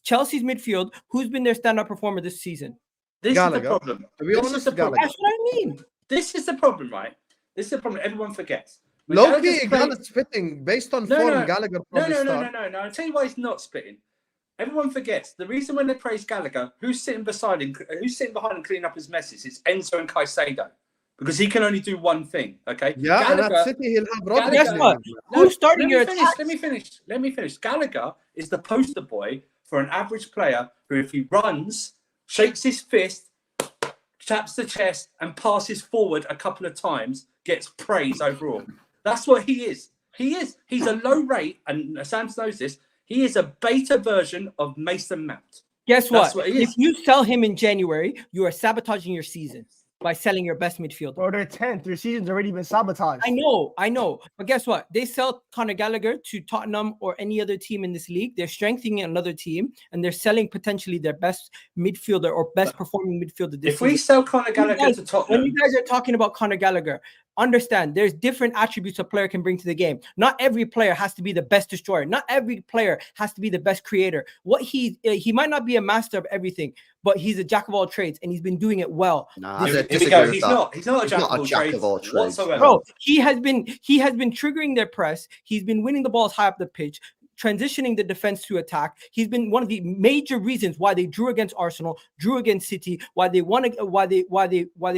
Chelsea's midfield, who's been their standout performer this season? This is the problem. That's what I mean. This is the problem, right? This is the problem. Everyone forgets. Low-key, Egal is spitting based on form. Gallagher No. I'll tell you why he's not spitting. Everyone forgets the reason when they praise Gallagher, who's sitting beside him, who's sitting behind him cleaning up his messes? It's Enzo and Caicedo, because he can only do one thing. Okay. Yeah, Gallagher, and at City he'll have Rodri. Guess what? Who's starting your attack? Let me finish. Gallagher is the poster boy for an average player who, if he runs, shakes his fist, taps the chest, and passes forward a couple of times, gets praise overall. That's what he is. He's a low rate, and Sam knows this. He is a beta version of Mason Mount. Guess what? If you sell him in January, you are sabotaging your season by selling your best midfielder. Or they're 10th. Their season's already been sabotaged. I know. But guess what? They sell Conor Gallagher to Tottenham or any other team in this league. They're strengthening another team, and they're selling potentially their best midfielder or best performing midfielder this season. If we sell Conor Gallagher to Tottenham... When you guys are talking about Conor Gallagher, understand there's different attributes a player can bring to the game. Not every player has to be the best destroyer. Not every player has to be the best creator. He might not be a master of everything, but he's a jack of all trades, and he's been doing it well. He's not a jack of all trades whatsoever. Bro, he has been triggering their press. He's been winning the balls high up the pitch, transitioning the defense to attack. He's been one of the major reasons why they drew against Arsenal, drew against City, why they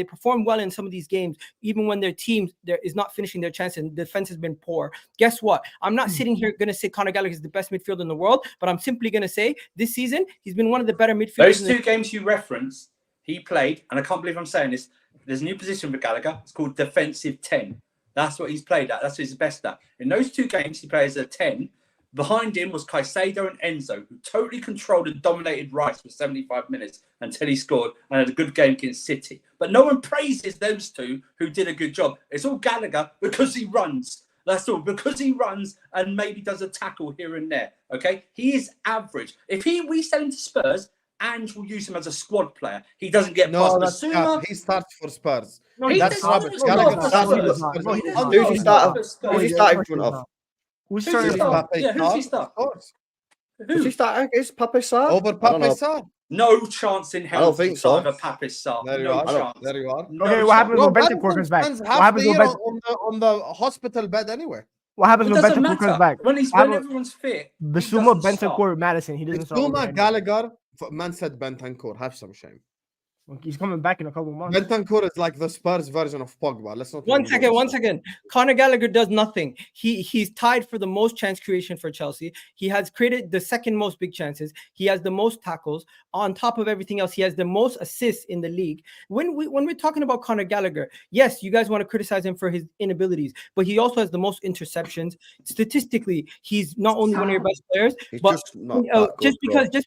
perform well in some of these games, even when their team is not finishing their chances and the defense has been poor. Guess what? I'm not sitting here going to say Conor Gallagher is the best midfielder in the world, but I'm simply going to say this season he's been one of the better midfielders. Those two games you reference, he played, and I can't believe I'm saying this. There's a new position for Gallagher. It's called defensive 10. That's what he's played at. That's what he's best at. In those two games, he plays a 10. Behind him was Caicedo and Enzo, who totally controlled and dominated Rice for 75 minutes until he scored and had a good game against City. But no one praises those two who did a good job. It's all Gallagher because he runs. That's all. Because he runs and maybe does a tackle here and there. Okay? He is average. If we sell him to Spurs, Ange will use him as a squad player. He doesn't get past Basuma. He starts for Spurs. No, that's rubbish. Who's he starting in front of? Who's he start? Who's he start? Who's he start against Pape Sarr? Over Pape Sarr? No chance in hell. I don't think so. Over Pape Sarr. There you are. Okay, what happens when Bentancur comes back? What happens on the hospital bed anyway? What happens when Bentancur comes back? When everyone's fit. Basuma, Bentancur, Madison. He doesn't start. Basuma, Gallagher. Man said Bentancur. Have some shame. He's coming back in a couple months. Bentancur is like the Spurs version of Pogba. Let's not. One second. Conor Gallagher does nothing. He's tied for the most chance creation for Chelsea. He has created the second most big chances. He has the most tackles. On top of everything else, he has the most assists in the league. When we're talking about Conor Gallagher, yes, you guys want to criticize him for his inabilities, but he also has the most interceptions. Statistically, he's not only one of your best players, but just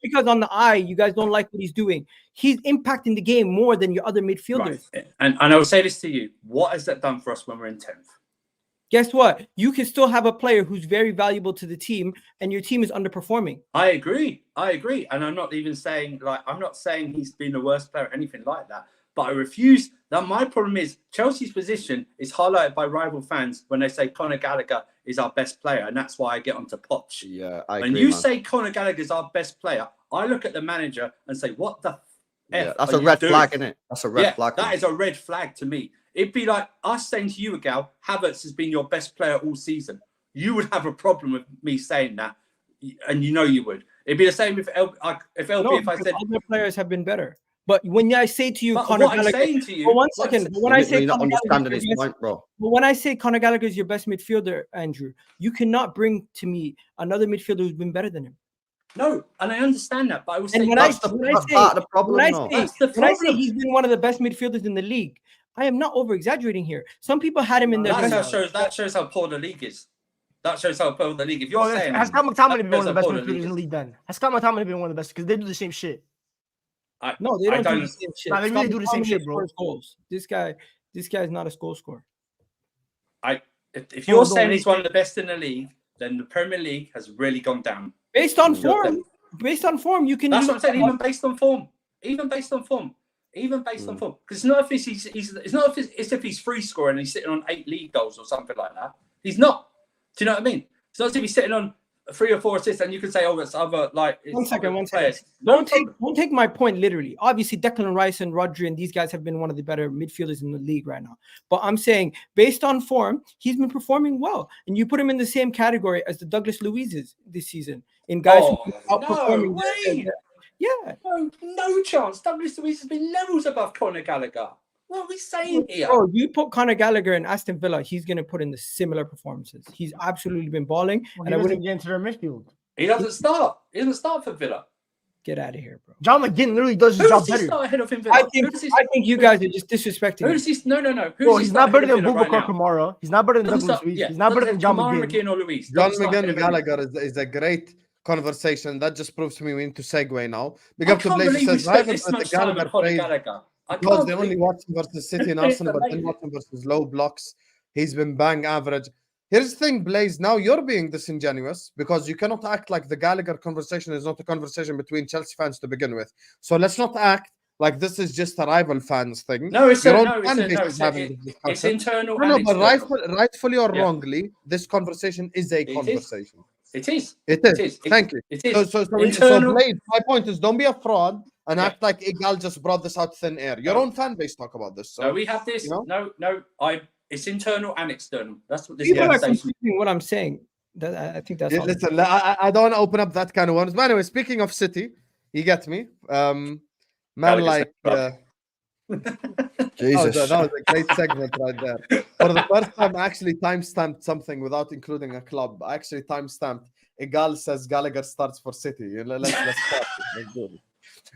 because on the eye you guys don't like what he's doing, he's impacting the game more than your other midfielders. Right. And I will say this to you. What has that done for us when we're in 10th? Guess what? You can still have a player who's very valuable to the team and your team is underperforming. I agree. And I'm not saying he's been the worst player or anything like that. But I refuse. That my problem is Chelsea's position is highlighted by rival fans when they say Conor Gallagher is our best player. And that's why I get onto Poch. Yeah, I agree. When you say Conor Gallagher is our best player, I look at the manager and say, what the that's a red flag, isn't it? That's a red flag. That is a red flag to me. It'd be like us saying to you, Egal, Havertz has been your best player all season. You would have a problem with me saying that, and you know you would. It'd be the same if I said other players have been better. But when I say to you, Conor Gallagher, when I say not understanding his point, bro. But when I say Conor Gallagher is your best midfielder, Andrew, you cannot bring to me another midfielder who's been better than him. No, and I understand that, but I was saying when I say he's been one of the best midfielders in the league, I am not over exaggerating here. Some people had him in their that shows how poor the league is. That shows how poor the league. If you're saying has Scott McTominay been one of the best midfielders in the league, then has Scott McTominay been one of the best because they do the same shit. No, they don't do the same shit. Nah, they really do the same shit, bro. Goals. This guy is not a goal scorer. If you're saying he's one of the best in the league, then the Premier League has really gone down. Based on form, you can. That's what I'm saying. Even based on form. Because it's not if he's free scoring and he's sitting on 8 league goals or something like that. He's not. Do you know what I mean? It's not as if he's sitting on 3 or 4 assists and you can say, oh, it's other like. One second. Don't take my point literally. Obviously, Declan Rice and Rodri and these guys have been one of the better midfielders in the league right now. But I'm saying, based on form, he's been performing well, and you put him in the same category as the Douglas Luizes this season in guys who are outperforming. No chance. Douglas Luiz has been levels above Conor Gallagher. What are we saying here? Oh, you put Conor Gallagher in Aston Villa, he's going to put in the similar performances. He's absolutely been balling. And I wouldn't get into their midfield. He doesn't start. He doesn't start for Villa. Get out of here, bro. John McGinn literally does his job better. Start ahead of him, Villa? I think you guys are just disrespecting him. No. Bro, he's not better than Boubacar Kamara. He's not better than Douglas Luiz. He's not better than John McGinn. Or Luiz. John McGinn and Gallagher is a great conversation. That just proves to me we need to segue now. I can't believe you spent this much time on Conor Gallagher. Because they only watch him versus City and Arsenal, but then watch him versus low blocks. He's been bang average. Here's the thing, Blaze. Now you're being disingenuous because you cannot act like the Gallagher conversation is not a conversation between Chelsea fans to begin with. So let's not act like this is just a rival fans thing. No, it's internal. No, but rightfully or wrongly, this conversation is a conversation. It is. Thank you. It is. So Blaze, my point is don't be a fraud and act like Egal just brought this out thin air. Your own fan base talk about this. So, no, we have this. It's internal and external. That's what this is. People are confusing what I'm saying. I think that's. Listen, I don't want to open up that kind of worms. But anyway, speaking of City, you get me. Man, like. Jesus. That was a great segment right there. For the first time, I actually timestamped something without including a club. I actually timestamped. Egal says Gallagher starts for City. Let's start. Let's do it.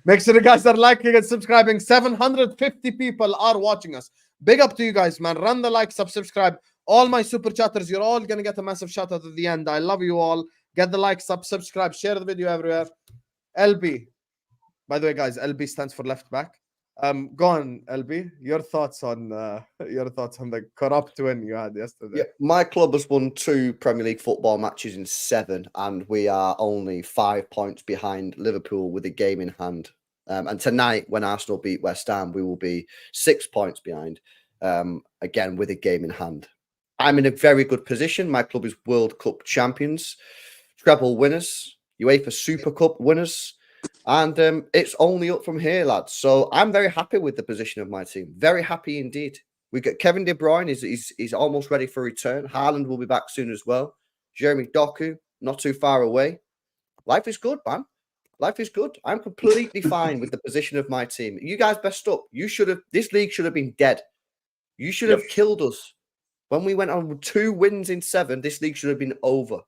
Make sure you guys are liking and subscribing. 750 people are watching us. Big up to you guys, man. Run the like, subscribe. All my super chatters, you're all going to get a massive shout out at the end. I love you all. Get the like, subscribe, share the video everywhere. LB. By the way, guys, LB stands for left back. Go on, LB. Your thoughts on the corrupt win you had yesterday. Yeah, my club has won 2 Premier League football matches in 7, and we are only 5 points behind Liverpool with a game in hand. And tonight, when Arsenal beat West Ham, we will be 6 points behind, again with a game in hand. I'm in a very good position. My club is World Cup champions, treble winners, UEFA Super Cup winners. And it's only up from here, lads. So I'm very happy with the position of my team. Very happy indeed. We got Kevin De Bruyne is almost ready for return. Hojlund will be back soon as well. Jeremy Doku, not too far away. Life is good, man. Life is good. I'm completely fine with the position of my team. You guys best up. This league should have been dead. You should have killed us. When we went on 2 wins in 7, this league should have been over.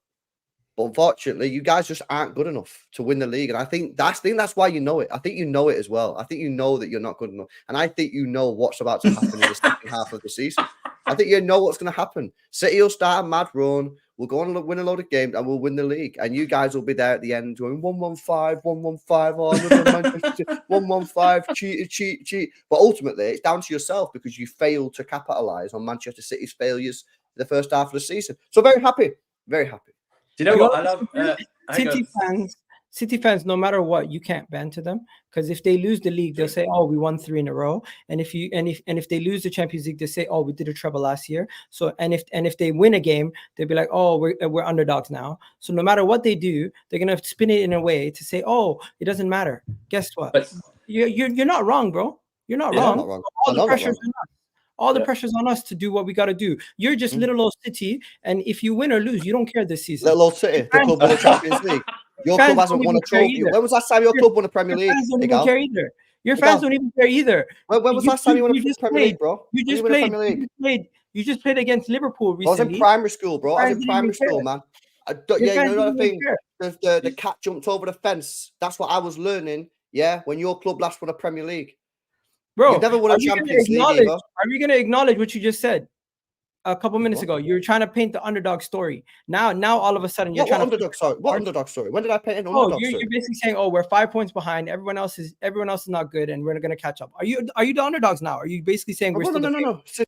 But unfortunately, you guys just aren't good enough to win the league. And I think that's why you know it. I think you know it as well. I think you know that you're not good enough. And I think you know what's about to happen in the second half of the season. I think you know what's going to happen. City will start a mad run. We'll go on and win a load of games and we'll win the league. And you guys will be there at the end going 1-1-5, 1-1-5, oh, another Manchester 1-1-5, cheat. But ultimately, it's down to yourself because you failed to capitalise on Manchester City's failures in the first half of the season. So very happy. Very happy. Do you know what I love? City fans, no matter what, you can't banter them because if they lose the league, they'll say, "Oh, we won 3 in a row." And if they lose the Champions League, they say, "Oh, we did a treble last year." So if they win a game, they'll be like, "Oh, we're underdogs now." So no matter what they do, they're gonna spin it in a way to say, "Oh, it doesn't matter." Guess what? But you're not wrong, bro. You're not wrong. Not wrong. All the pressure's on us. All the pressure's on us to do what we got to do. You're just little old City, and if you win or lose, you don't care this season. Little old City, the club won the Champions League. Your club hasn't won a trophy. When was last time your club won a Premier League? Your fans don't even care either. Your fans don't even care either. When was last time you won a Premier League, bro? You just played against Liverpool recently. I was in primary school, bro. I was in primary school, man. Yeah, you know the thing. The cat jumped over the fence. That's what I was learning. Yeah, when your club last won a Premier League. Bro, you never won a Champions League either. Are we going to acknowledge what you just said a couple minutes ago? You were trying to paint the underdog story. Now all of a sudden you're trying to underdog story. What underdog story? When did I paint an underdog story? You're basically saying, "Oh, we're 5 points behind. Everyone else is not good, and we're going to catch up." Are you the underdogs now? Are you basically saying we're still no? This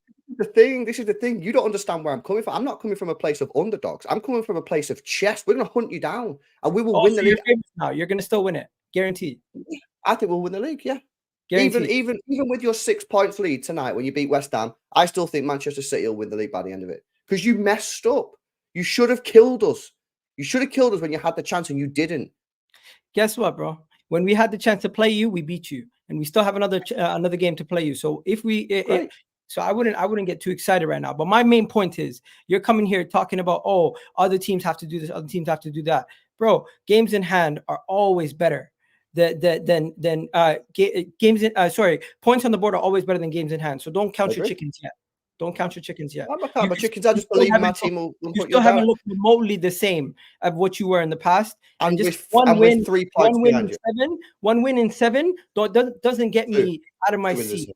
is the thing. You don't understand where I'm coming from. I'm not coming from a place of underdogs. I'm coming from a place of chess. We're going to hunt you down, and we will win the league. Now you're going to still win it, guaranteed. I think we'll win the league. Yeah. Even with your 6 points lead tonight when you beat West Ham, I still think Manchester City will win the league by the end of it because you messed up. You should have killed us. You should have killed us when you had the chance and you didn't. Guess what, bro? When we had the chance to play you, we beat you, and we still have another game to play you. So so I wouldn't get too excited right now. But my main point is you're coming here talking about other teams have to do this, other teams have to do that, bro. Games in hand are always better. Points on the board are always better than games in hand. So don't count your chickens yet. Don't count your chickens yet. I'm not counting my chickens. I just believe my team will put you still haven't looked remotely the same of what you were in the past. And just one win, 3 points behind you. One win in 7 doesn't get me out of my seat.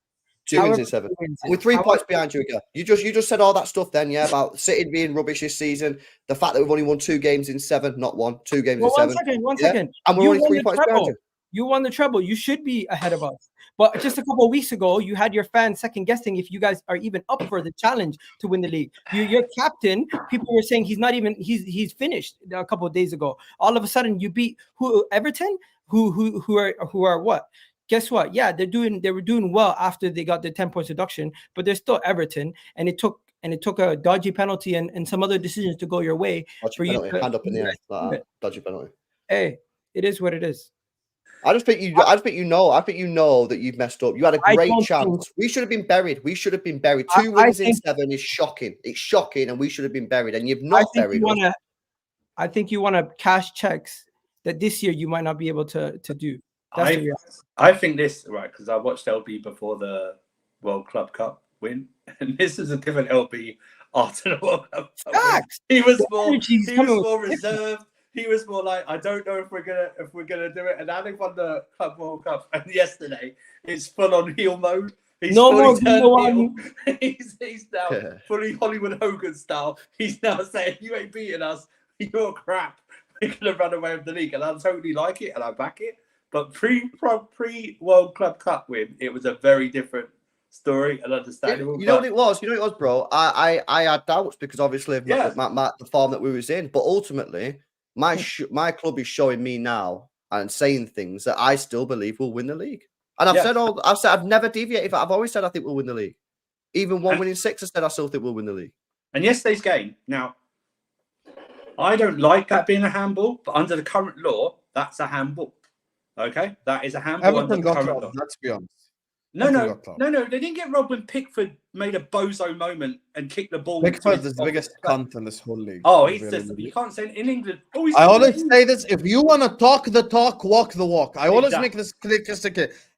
2 wins in 7. With 3 points behind you again. You just said all that stuff then, yeah, about City being rubbish this season. The fact that we've only won 2 games in 7, not 1, 2 games in 7. One second. And we're only 3 points behind you. You won the treble. You should be ahead of us. But just a couple of weeks ago, you had your fans second guessing if you guys are even up for the challenge to win the league. Your captain, people were saying he's finished a couple of days ago. All of a sudden, you beat Everton, who are what? Guess what? Yeah, they were doing well after they got the 10 points deduction, but they're still Everton, and it took a dodgy penalty and some other decisions to go your way for you. Hand up in the air, dodgy penalty. Hey, it is what it is. I think you know that you've messed up. You had a great chance. We should have been buried. 2 wins in 7 is shocking. It's shocking, and we should have been buried. And you've not buried us. I think you want to cash checks that this year you might not be able to do. I think this because I watched LB before the World Club Cup win, and this is a different LB after the World Club Cup. He was more reserved. He was more like, I don't know if we're gonna do it. And now they won the Club World Cup. And yesterday, it's full on heel mode. He's no more heel. He's now fully Hollywood Hogan style. He's now saying, "You ain't beating us. You're crap. We're gonna run away with the league." And I totally like it, and I back it. But pre World Club Cup win, it was a very different story and understandable. You know what it was, bro. I had doubts because obviously of the form that we was in, but ultimately. My club is showing me now and saying things that I still believe will win the league. And I've said I've never deviated. I've always said I think we'll win the league. Even 1 win in 6, I said I still think we'll win the league. And yesterday's game. Now, I don't like that being a handball, but under the current law, that's a handball. Okay, that is a handball. Everton got it. Let's be honest. No, they didn't get robbed when Pickford made a bozo moment and kicked the ball. Pickford is the biggest cunt in this whole league. Oh, he's just, you can't say in England. I always say this: if you want to talk the talk, walk the walk. I always make this clear.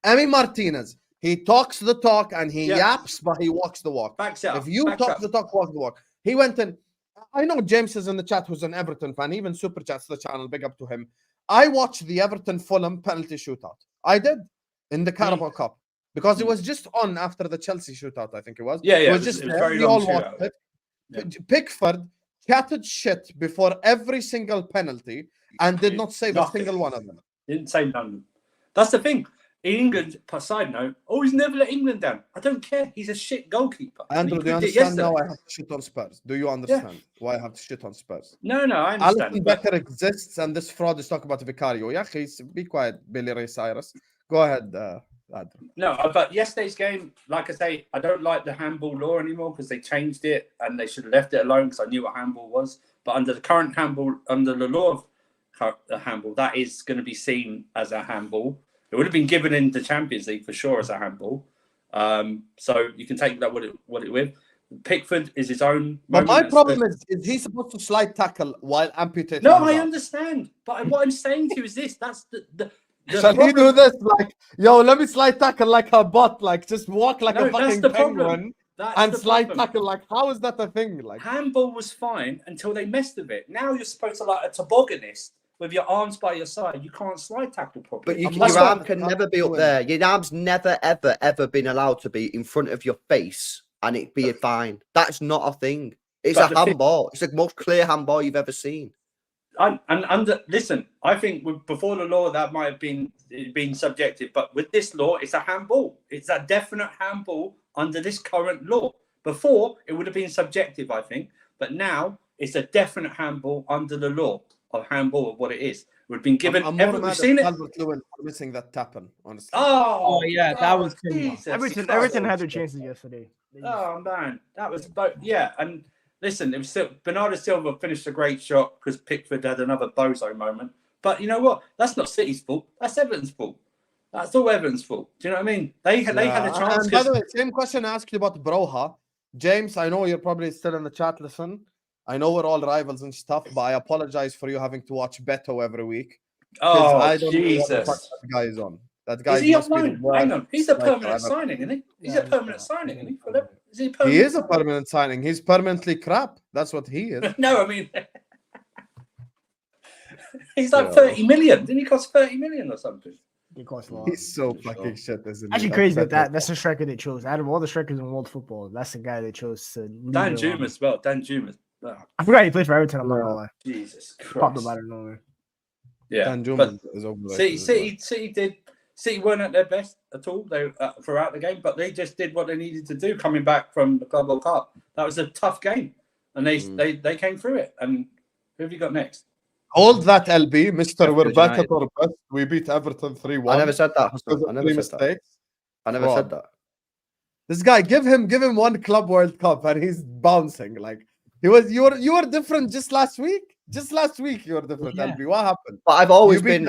Emi Martinez, he talks the talk and he yaps, but he walks the walk. If you talk the talk, walk the walk. He went in. I know James is in the chat, who's an Everton fan. Even super chats the channel. Big up to him. I watched the Everton Fulham penalty shootout. I did in the Carabao Cup. Because it was just on after the Chelsea shootout, I think it was. It was just we all watched it. Yeah. Pickford chatted shit before every single penalty and did not save a single one of them. Didn't save none of them. That's the thing. In England, side note, he's never let England down. I don't care. He's a shit goalkeeper. Andrew, do you understand now I have to shit on Spurs? Do you understand why I have to shit on Spurs? No, I understand. Alisson Becker exists and this fraud is talking about Vicario. Yeah, be quiet, Billy Ray Cyrus. Go ahead, No, but yesterday's game, like I say, I don't like the handball law anymore because they changed it and they should have left it alone because I knew what handball was. But under the current handball, under the law of handball, that is going to be seen as a handball. It would have been given in the Champions League for sure as a handball. So you can take that what it with. Pickford is his own. But my problem is he supposed to slide tackle while amputating? No, I understand. But what I'm saying to you is this: that's the Shall he do this? Like, yo, let me slide tackle like a bot, like just walk like a fucking penguin and slide tackle. Like, how is that a thing? Like, handball was fine until they messed with it. Now you're supposed to like a tobogganist with your arms by your side. You can't slide tackle properly. But your arm can never be up there. Your arm's never, ever been allowed to be in front of your face and it be fine. That's not a thing. It's a handball. It's the most clear handball you've ever seen. Listen, I think before the law that might have been subjective, but with this law, it's a handball. It's a definite handball under this current law. Before, it would have been subjective, I think, but now it's a definite handball under the law of handball of what it is. We've been given. We've seen it. Calvert-Lewin missing that tapping, honestly. Oh yeah, that was Everton had their chances yesterday. Oh man, that was and. Listen, it was still Bernardo Silva finished a great shot because Pickford had another bozo moment. But you know what? That's not City's fault. That's Everton's fault. That's all Everton's fault. Do you know what I mean? They had a chance. And by the way, same question I asked you about Broha. James, I know you're probably still in the chat. Listen, I know we're all rivals and stuff, but I apologize for you having to watch Beto every week. Oh, I don't Jesus. know what the fuck that guy is on. That guy is he on loan? Hang on. He's a permanent signing, isn't he? He's a permanent signing, isn't he? For them? He is a permanent signing. He's permanently crap. That's what he is. No, I mean, he's like 30 million. Didn't he cost 30 million or something? He costs a lot. He's so fucking shit, isn't he? Actually, crazy that's the striker they chose. Out of all the strikers in world football, that's the guy they chose to. Dan Juma as well. Dan Juma. Oh. I forgot he played for Everton. I'm not gonna lie. Jesus Christ. Popped up out of nowhere. Yeah, Dan Juma is over. City weren't at their best at all throughout the game, but they just did what they needed to do coming back from the Club World Cup. That was a tough game, and they came through it. And who have you got next? Hold that, LB, Mr. We're back at our best. We beat Everton 3-1. I never said that. I never said that. This guy, give him one Club World Cup, and he's bouncing like you were different just last week. Just last week you were different, LB. What happened? But I've always been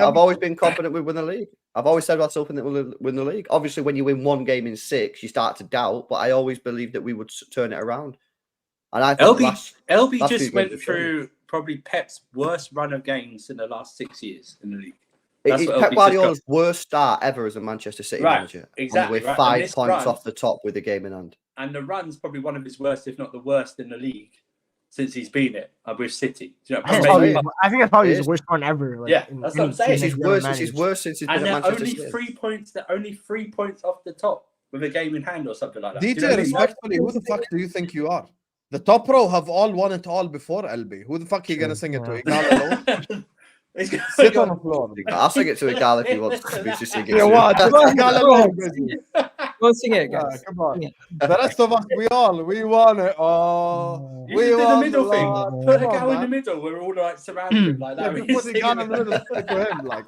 confident we'd win the league. I've always said about something that we'll win the league. Obviously, when you win one game in 6, you start to doubt. But I always believed that we would turn it around. And I think LB just went through probably Pep's worst run of games in the last 6 years in the league. It's Pep Guardiola's worst start ever as a Manchester City manager. Exactly. With 5 points off the top with the game in hand. And the run's probably one of his worst, if not the worst, in the league since he's been it with City. Do you know what I mean? I think that's probably his worst run ever. Like, yeah, that's what I'm saying. It's his worst since he's been at Manchester City. They're only 3 points off the top with a game in hand or something like that. DJ, respectfully, who the fuck do you think you are? The top row have all won it all before, LB. Who the fuck are you going to sing it to? Egal alone? Sit on the floor. I'll sing it to Egal if he wants to sing it. Yeah, what? Go sing it, guys. Come on. The rest of us, we won it. Oh, we did the middle thing. Put Egal in the middle. We're all like surrounded like that. Yeah, put Egal in the middle. Stick with him, like.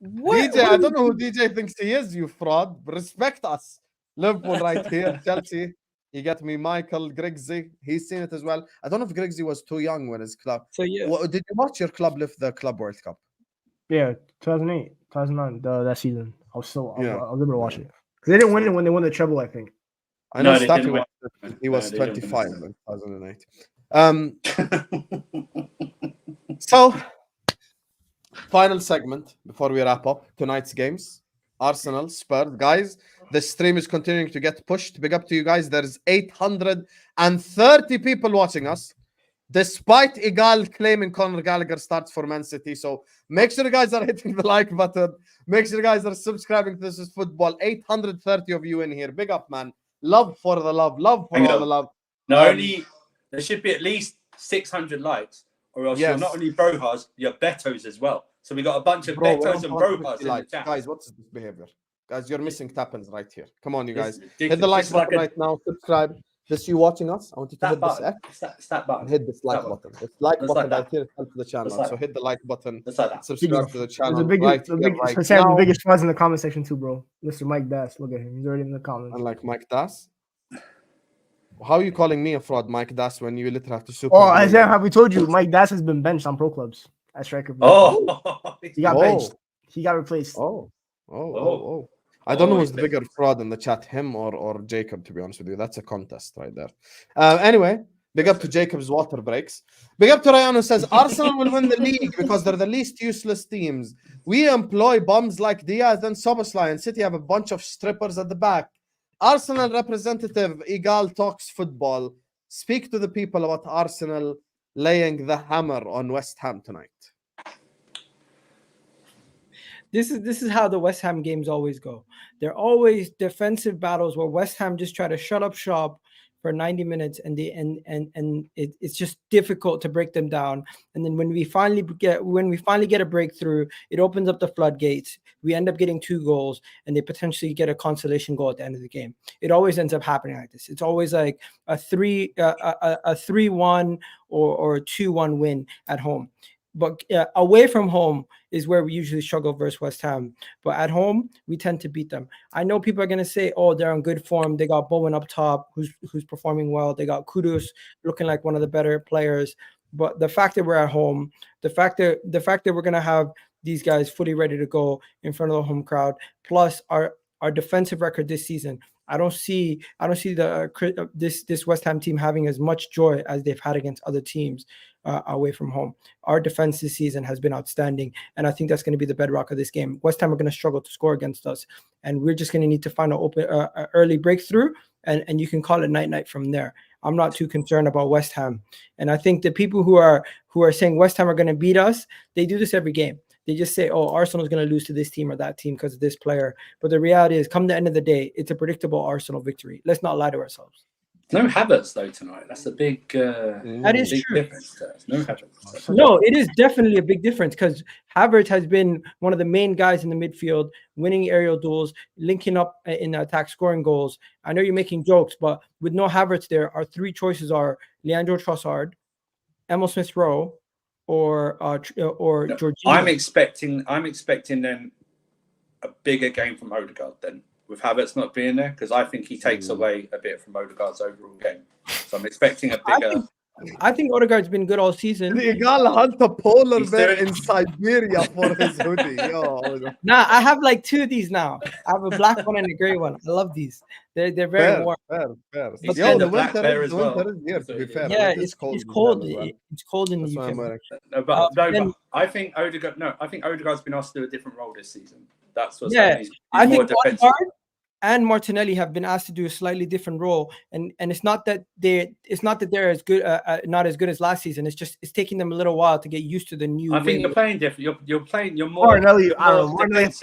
DJ, I don't know who DJ thinks he is, you fraud. Respect us. Liverpool right here. Chelsea. You get me, Michael, Grigsy. He's seen it as well. I don't know if Grigsy was too young when his club. So yeah. Did you watch your club lift the Club World Cup? Yeah, 2008, 2009, that season. I was able to watch it. They didn't win it when they won the treble, I think. I know No, they Staffy didn't win. he was No, they didn't 25 win. in 2008. So, final segment before we wrap up tonight's games. Arsenal, Spurs. Guys, the stream is continuing to get pushed. Big up to you guys. There's 830 people watching us, despite Egal claiming Conor Gallagher starts for Man City. So make sure you guys are hitting the like button. Make sure you guys are subscribing to This Is Football. 830 of you in here. Big up, man. Love for the love. Love for all the love. There should be at least 600 likes, or else you're not only Brohas, you're Betos as well. So we got a bunch of Betos and Brohas in the chat. Guys, what's this behavior? Guys, you're missing tappins right here. Come on, you guys. Hit the like button right now. Subscribe. Just you watching us, I want you to hit this X. That button. Hit this like button. This like button right here helps the channel. So hit the like button. Subscribe to the channel. The biggest fuzz in the comment section too, bro. Mr. Mike Bass. Look at him. He's already in the comments. Unlike Mike Das. How are you calling me a fraud, Mike Das, when you literally have to super? Oh, Isaiah, have we told you Mike Das has been benched on pro clubs at striker? He got benched. He got replaced. I don't know who's the bigger fraud in the chat, him or Jacob, to be honest with you. That's a contest right there. Anyway, big up to Jacob's water breaks. Big up to Ryan, who says Arsenal will win the league because they're the least useless teams. We employ bums like Diaz and Soboslai, and City have a bunch of strippers at the back. Arsenal representative Egal talks football. Speak to the people about Arsenal laying the hammer on West Ham tonight. This is how the West Ham games always go. They're always defensive battles where West Ham just try to shut up shop for 90 minutes, and it's just difficult to break them down. And then when we finally get a breakthrough, it opens up the floodgates. We end up getting 2 goals, and they potentially get a consolation goal at the end of the game. It always ends up happening like this. It's always like a 3-1 or a 2-1 win at home. But away from home is where we usually struggle versus West Ham. But at home, we tend to beat them. I know people are going to say, oh, they're in good form. They got Bowen up top, who's performing well. They got Kudus looking like one of the better players. But the fact that we're at home, the fact that we're going to have these guys fully ready to go in front of the home crowd, plus our defensive record this season, I don't see this West Ham team having as much joy as they've had against other teams away from home. Our defense this season has been outstanding, and I think that's going to be the bedrock of this game. West Ham are going to struggle to score against us, and we're just going to need to find an early breakthrough, and you can call it night-night from there. I'm not too concerned about West Ham, and I think the people who are saying West Ham are going to beat us, they do this every game. They just say, oh, Arsenal's going to lose to this team or that team because of this player. But the reality is, come the end of the day, it's a predictable Arsenal victory. Let's not lie to ourselves. No Havertz, though, tonight. That's a big, that is big true. difference. No Havertz. No, it is definitely a big difference because Havertz has been one of the main guys in the midfield, winning aerial duels, linking up in attack, scoring goals. I know you're making jokes, but with no Havertz there, our 3 choices are Leandro Trossard, Emil Smith-Rowe, or Jorginho. I'm expecting then a bigger game from Odegaard then, with Havertz not being there, because I think he takes away a bit from Odegaard's overall game. So I'm expecting a bigger. I think Odegaard's been good all season. The Egal hunt a polar bear in Siberia for his hoodie. Nah, I have like 2 of these now. I have a black one and a gray one. I love these. They're very warm. Fair. The black bear as well. To be fair. Yeah, it's cold. It's cold in the UK. I think Odegaard. No, I think Odegaard's been asked to do a different role this season. That's what's happening. He's more defensive. And Martinelli have been asked to do a slightly different role, and it's not that they're as good, not as good as last season. It's taking them a little while to get used to the new. I think you're playing different. You're more. Martinelli,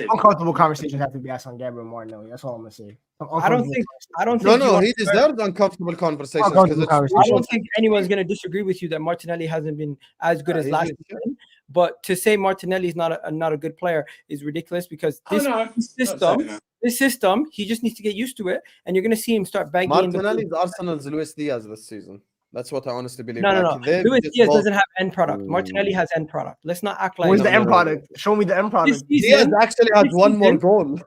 uncomfortable conversations have to be asked on Gabriel Martinelli. That's all I'm gonna say. I don't think. No, he deserves uncomfortable conversations. I don't think anyone's gonna disagree with you that Martinelli hasn't been as good as last season. But to say Martinelli is not a good player is ridiculous because this system, he just needs to get used to it, and you're going to see him start bagging. Martinelli is Arsenal's Luis Diaz this season. That's what I honestly believe. No. Luis Diaz doesn't have end product. Martinelli has end product. Let's not act like. Where's the end product? Show me the end product. Diaz actually has one more goal.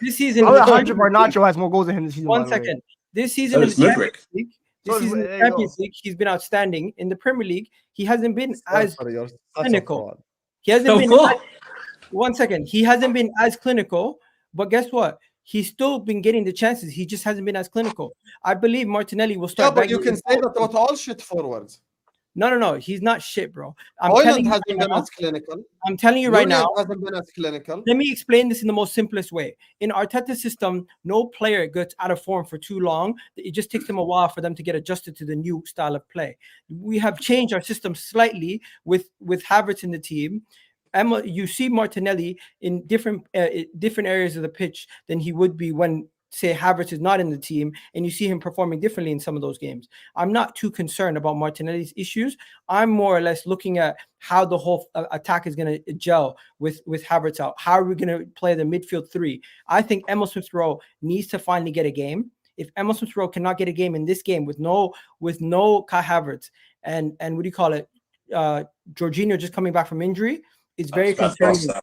This season, Nacho has more goals than him this season. 1 second. This season in the Champions League, he's been outstanding. In the Premier League, he hasn't been as clinical. He hasn't been. 1 second. He hasn't been as clinical. But guess what? he's still been getting the chances. He just hasn't been as clinical. I believe Martinelli will Yeah, start. but you can say that about all shit forwards. No. He's not shit, bro. Hojlund hasn't been as clinical. I'm telling you right Nunez now. hasn't been as clinical. Let me explain this in the most simplest way. In Arteta's system, no player gets out of form for too long. It just takes them a while for them to get adjusted to the new style of play. We have changed our system slightly with Havertz in the team. Emma, you see Martinelli in different areas of the pitch than he would be when, say, Havertz is not in the team, and you see him performing differently in some of those games. I'm not too concerned about Martinelli's issues. I'm more or less looking at how the whole attack is going to gel with Havertz out. How are we going to play the midfield three? I think Emile Smith-Rowe needs to finally get a game. If Emile Smith-Rowe cannot get a game in this game with no Kai Havertz and what do you call it, Jorginho just coming back from injury, it's very concerning.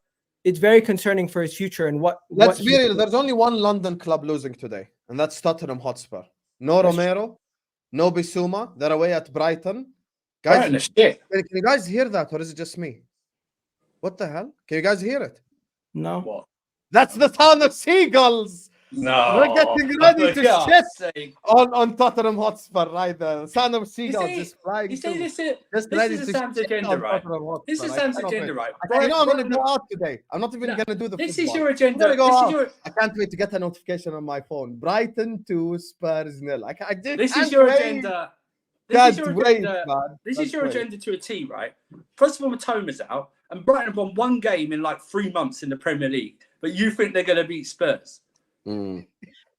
It's very concerning for his future and what. Let's be real. There's only one London club losing today, and that's Tottenham Hotspur. No Romero, no Bissouma. They're away at Brighton. Guys, can you guys hear that, or is it just me? What the hell? Can you guys hear it? No. What? That's the sound of seagulls. No. We're getting ready to shit on Tottenham Hotspur right there. The sound of seagulls just flying. You see, this is Sam's agenda, right? This is Sam's agenda, right? You know I'm going to go out today. I'm not even going to do the This football. is your agenda. I can't wait to get a notification on my phone. Brighton 2, Spurs 0. This is your agenda. This is your agenda to a T, right? First of all, Matoma's out, and Brighton have won one game in like 3 months in the Premier League, but you think they're going to beat Spurs?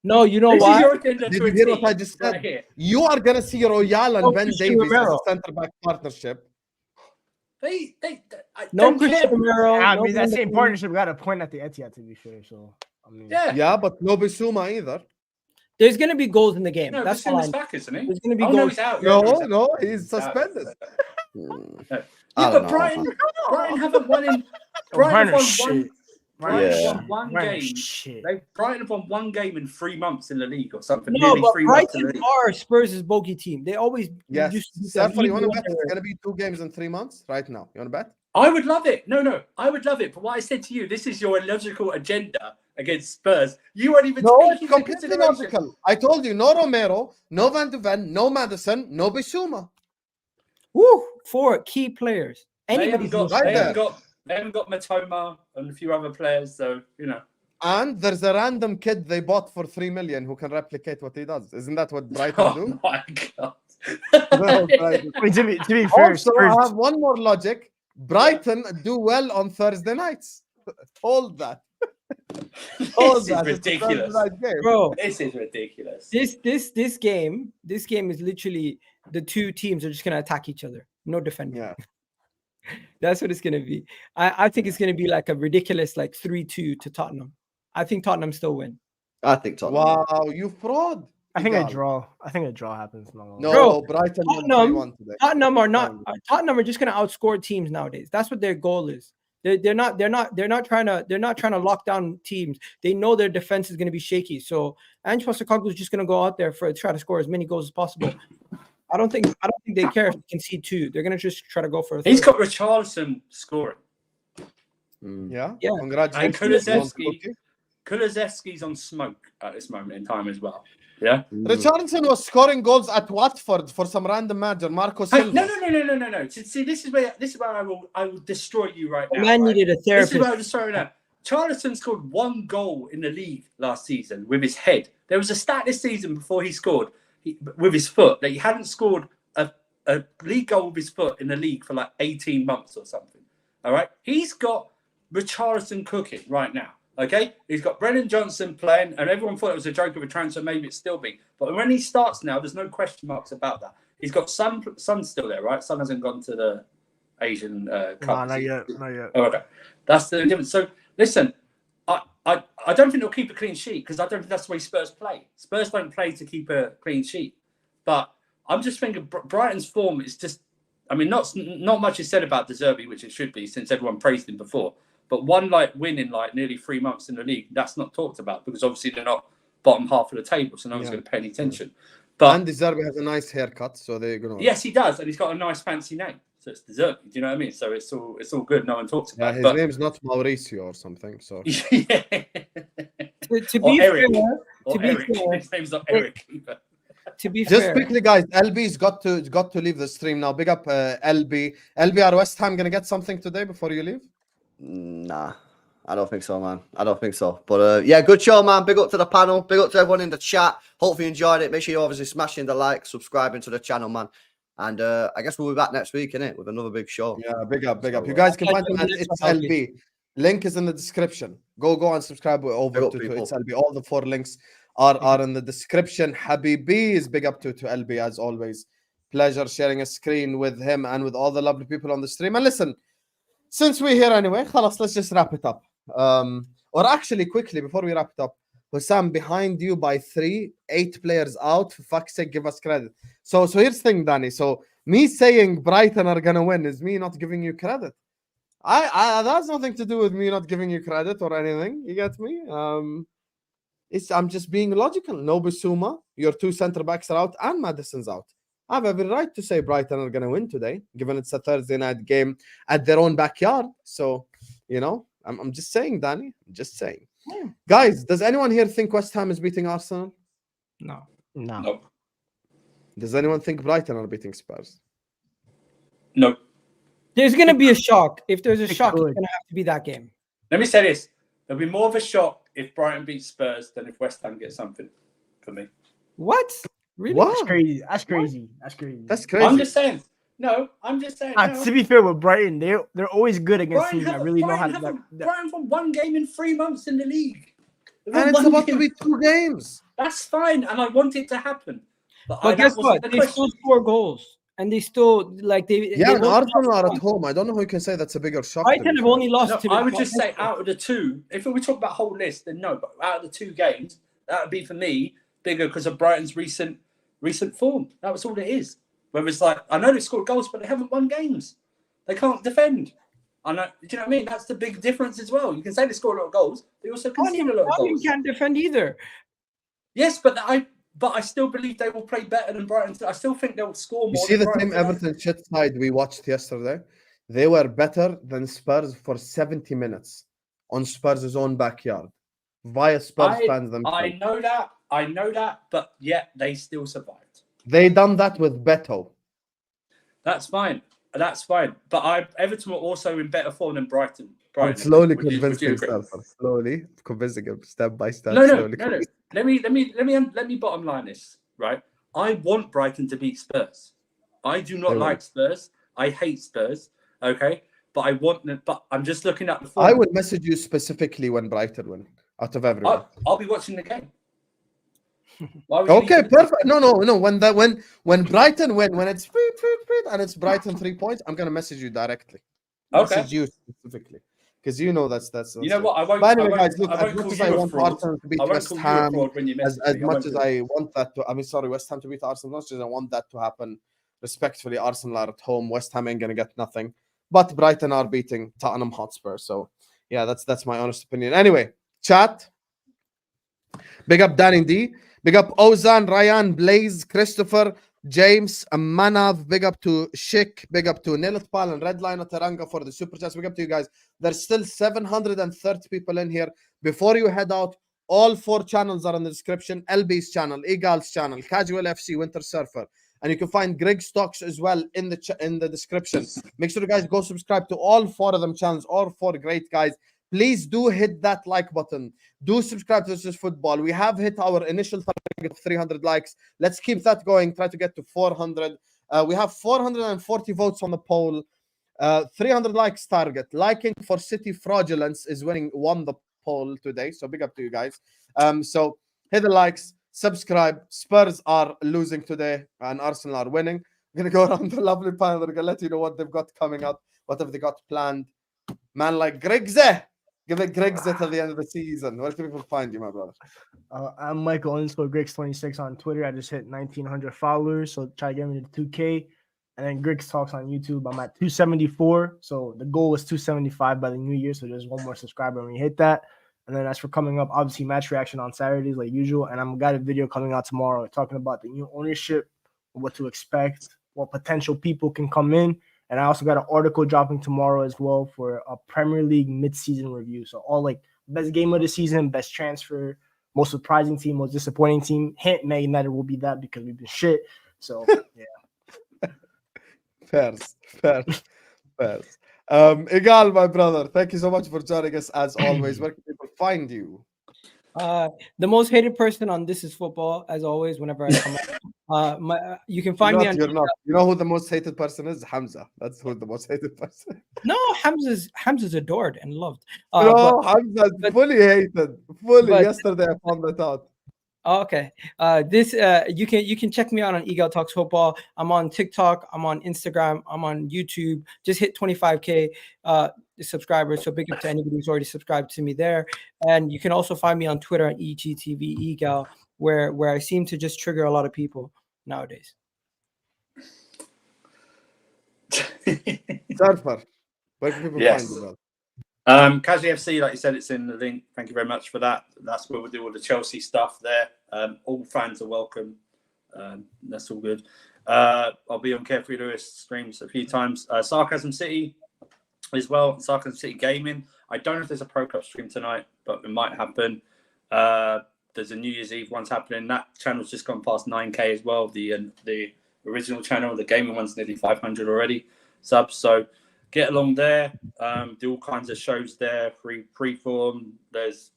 No, you know why? Did you hear what I just said? Right, you are going to see Royal and Ben Davies as a centre-back partnership. Cristiano Romero. I mean, that same partnership got a point at the Etihad, to be fair. So, I mean, yeah, but no Bissouma either. There's going to be goals in the game. No, that's Bissouma's back, isn't he? There's going to be goals. No, he's out. No, he's suspended. Yeah, but Brighton haven't won in. Brighton won one game. Brighton have won one game in 3 months in the league or something. No, but Brighton are Spurs' bogey team. They always used to do that. You want to bet it's going to be 2 games in 3 months right now? You want to bet? I would love it. No, I would love it. But what I said to you, this is your illogical agenda against Spurs. You weren't even taking completely logical. I told you, no Romero, no Van de Ven, no Madison, no Bissouma. Woo! 4 key players. They haven't got Matoma and a few other players, so you know. And there's a random kid they bought for 3 million who can replicate what he does. Isn't that what Brighton do? Oh my god! to be fair, also, I have one more logic. Brighton do well on Thursday nights. Hold that. This is ridiculous, bro. This is ridiculous. This game is literally the 2 teams are just gonna attack each other. No defending. Yeah. That's what it's going to be. I think it's going to be like a ridiculous 3-2 to Tottenham. I think Tottenham still win. I think Tottenham. Wow, you fraud. I think a draw happens. No, Brighton Tottenham are not. Tottenham are just going to outscore teams nowadays. That's what their goal is. They're not trying to lock down teams. They know their defense is going to be shaky. So Ange Postecoglou is just going to go out there to try to score as many goals as possible. I don't think they care if they concede 2. They're gonna just try to go for a 3rd. He's got Richarlison scoring. Yeah. Congratulations. And Kulusevski's on smoke at this moment in time as well. Yeah. Richarlison was scoring goals at Watford for some random manager, Marco Silva. No. See, this is where I will destroy you right now. Man needed a therapist. This is where I destroy you now. Charlton scored 1 goal in the league last season with his head. There was a stat this season before he scored. With his foot, that he hadn't scored a league goal with his foot in the league for 18 months or something. All right, he's got Richarlison cooking right now. Okay, he's got Brennan Johnson playing, and everyone thought it was a joke of a transfer. Maybe it still be, but when he starts now, there's no question marks about that. He's got Son still there, right? Son hasn't gone to the Asian Cup. No, not yet. Oh, okay, that's the difference. So listen. I don't think they'll keep a clean sheet because I don't think that's the way Spurs play. Spurs don't play to keep a clean sheet. But I'm just thinking Brighton's form is just, I mean, not much is said about De Zerbi, which it should be since everyone praised him before. But one win in nearly 3 months in the league, that's not talked about because obviously they're not bottom half of the table, so no one's going to pay any attention. But and De Zerbi has a nice haircut, so they're going to. Yes, he does, and he's got a nice fancy name. So it's De Zerbi, do you know what I mean? So it's all good. No one talks about it. His name's not Mauricio or something. So yeah. To be Eric. fair, Or Eric. His name's not Eric either. to be Just fair, quickly, guys, LB's got to leave the stream now. Big up LB. LB, are West Ham gonna get something today before you leave? Nah, I don't think so, man. I don't think so. But yeah, good show, man. Big up to the panel. Big up to everyone in the chat. Hopefully you enjoyed it. Make sure you're obviously smashing the like, subscribing to the channel, man. And I guess we'll be back next week, innit, with another big show. Yeah, big up. So, You guys can I'll find catch them you at next It's one, LB. Link is in the description. Go and subscribe over Big up, to people. It's LB. All the 4 links are in the description. Habibi is big up to LB as always. Pleasure sharing a screen with him and with all the lovely people on the stream. And listen, since we're here anyway, khalas, let's just wrap it up. Or actually, quickly, before we wrap it up, Hussam, behind you by 3, 8 players out. For fuck's sake, give us credit. So here's the thing, Danny. So me saying Brighton are gonna win is me not giving you credit. I that's nothing to do with me not giving you credit or anything. You get me? I'm just being logical. No Bissouma, your 2 centre backs are out, and Maddison's out. I have every right to say Brighton are gonna win today, given it's a Thursday night game at their own backyard. So, you know, I'm just saying, Danny. I'm just saying. Yeah. Guys, does anyone here think West Ham is beating Arsenal? no. No. Does anyone think Brighton are beating Spurs? No. There's gonna be a shock. If there's a It shock, could. it's gonna have to be that game. Let me say this. There'll be more of a shock if Brighton beats Spurs than if West Ham gets something for me. What? Really? What? That's crazy. That's crazy. That's crazy. That's crazy. I'm just saying. No, I'm just saying. No. To be fair with Brighton, they're always good against teams that really know how to. Brighton won 1 game in 3 months in the league. They won And it's 1 about to game. be 2 games. That's fine, and I want it to happen. But guess what? They still score goals, and they still like they. Yeah, they and Arsenal are at home. I don't know who can say that's a bigger shock. Brighton have only lost to. I would just say out of the 2, if we talk about whole list, then no. But out of the 2 games, that would be for me bigger because of Brighton's recent form. That was all it is. Where it's like, I know they scored goals, but they haven't won games. They can't defend. I know. Do you know what I mean? That's the big difference as well. You can say they score a lot of goals, they also concede a lot of goals. You can't defend either. Yes, but I still believe they will play better than Brighton. I still think they'll score more. You see than the same Brighton. Everton shit side we watched yesterday? They were better than Spurs for 70 minutes on Spurs' own backyard via Spurs fans themselves. I know that, but yet they still survived. They done that with Beto. That's fine. But Everton were also in better form than Brighton. I'm slowly convincing myself. Slowly convincing him step by step. No. Let me bottom line this, right? I want Brighton to beat Spurs. I do not like Spurs. I hate Spurs. Okay, but I want them. But I'm just looking at the form. I will message you specifically when Brighton win. Out of everyone, I'll be watching the game. Okay, perfect. No. When Brighton win, when it's and it's Brighton 3 points, I'm gonna message you directly. Okay. Message you specifically. Because you know that's you know what I won't. By the way, guys, look, I as won't much call as I you a want fraud. Arsenal to beat I won't West call you a Ham, fraud when you as message me. much as I want that to, West Ham to beat Arsenal, as much as I want that to happen. Respectfully, Arsenal are at home. West Ham ain't gonna get nothing, but Brighton are beating Tottenham Hotspur. So yeah, that's my honest opinion. Anyway, chat. Big up Danny D. Big up Ozan, Ryan, Blaze, Christopher, James, Manav. Big up to Shik. Big up to Nilitpal and Redline Taranga for the super chats. Big up to you guys. There's still 730 people in here. Before you head out, all 4 channels are in the description. LB's channel, Egal's channel, Casual FC, Winter Surfer. And you can find Grigs Talks as well in the description. Make sure you guys go subscribe to all 4 of them channels, all 4 great guys. Please do hit that like button. Do subscribe to This Is Football. We have hit our initial target of 300 likes. Let's keep that going. Try to get to 400. We have 440 votes on the poll. 300 likes target. Liking for City Fraudulence won the poll today. So big up to you guys. So hit the likes. Subscribe. Spurs are losing today and Arsenal are winning. We're going to go around the lovely panel. We're going to let you know what they've got coming up. What have they got planned? Man like Grigs. Give it Grigs till the end of the season. Where can people find you, my brother? I'm Michael _Grigs26 on Twitter. I just hit 1,900 followers, so try to get me to 2K. And then Grigs Talks on YouTube. I'm at 274. So the goal was 275 by the new year. So there's 1 more subscriber when we hit that. And then as for coming up, obviously match reaction on Saturdays like usual. And I'm got a video coming out tomorrow talking about the new ownership, what to expect, what potential people can come in. And I also got an article dropping tomorrow as well for a Premier League mid-season review. So all like best game of the season, best transfer, most surprising team, most disappointing team. Hint, Man United will be that because we've been shit. So yeah. Fairs. Egal, my brother, thank you so much for joining us as always. Where can people find you? The most hated person on This Is Football, as always, whenever I come out. You can find me on. You're not. You know who the most hated person is? Hamza. That's who the most hated person. No, Hamza's adored and loved. Hamza's fully hated. Yesterday I found that out. Okay. You can check me out on Egal Talks Football. I'm on TikTok. I'm on Instagram. I'm on YouTube. Just hit 25K subscribers. So big up to anybody who's already subscribed to me there. And you can also find me on Twitter at EGTV Egal, where I seem to just trigger a lot of people nowadays. Surfer, where can people find you, bro? Kazi FC, like you said, it's in the link. Thank you very much for that. That's where we'll do all the Chelsea stuff there. All fans are welcome. That's all good. I'll be on Carefree Lewis streams a few times. Sarcasm City as well. Sarcasm City Gaming. I don't know if there's a Pro Club stream tonight, but it might happen. There's a New Year's Eve one's happening. That channel's just gone past 9K as well. The original channel, the gaming one's nearly 500 already subs. So get along there. Do all kinds of shows there. Freeform. There's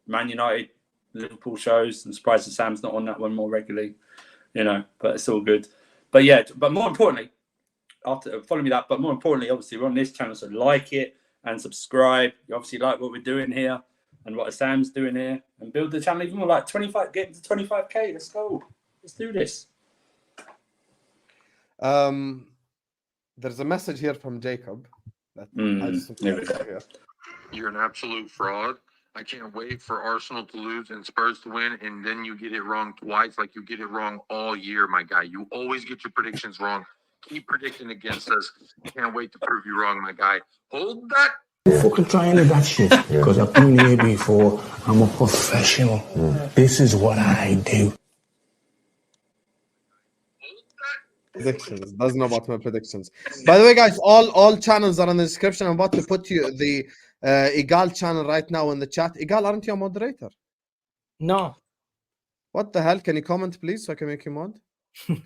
Man United, Liverpool shows. I'm surprised that Sam's not on that one more regularly, but it's all good. But yeah, but more importantly, follow me that. But more importantly, obviously, we're on this channel, so like it and subscribe. You obviously like what we're doing here and what Sam's doing here, and build the channel even more. Like 25, get to 25K. Let's go. Let's do this. There's a message here from Jacob. You're an absolute fraud. I can't wait for Arsenal to lose and Spurs to win, and then you get it wrong twice, like you get it wrong all year, my guy. You always get your predictions wrong. Keep predicting against us. Can't wait to prove you wrong, my guy. Hold that. Fucking try any of that shit because I've been here before. I'm a professional. This is what I do. Predictions. Doesn't know about my predictions. By the way, guys, all channels are in the description. I'm about to put you the Egal channel right now in the chat. Egal, aren't you a moderator? No. What the hell? Can you comment, please, so I can make you mod?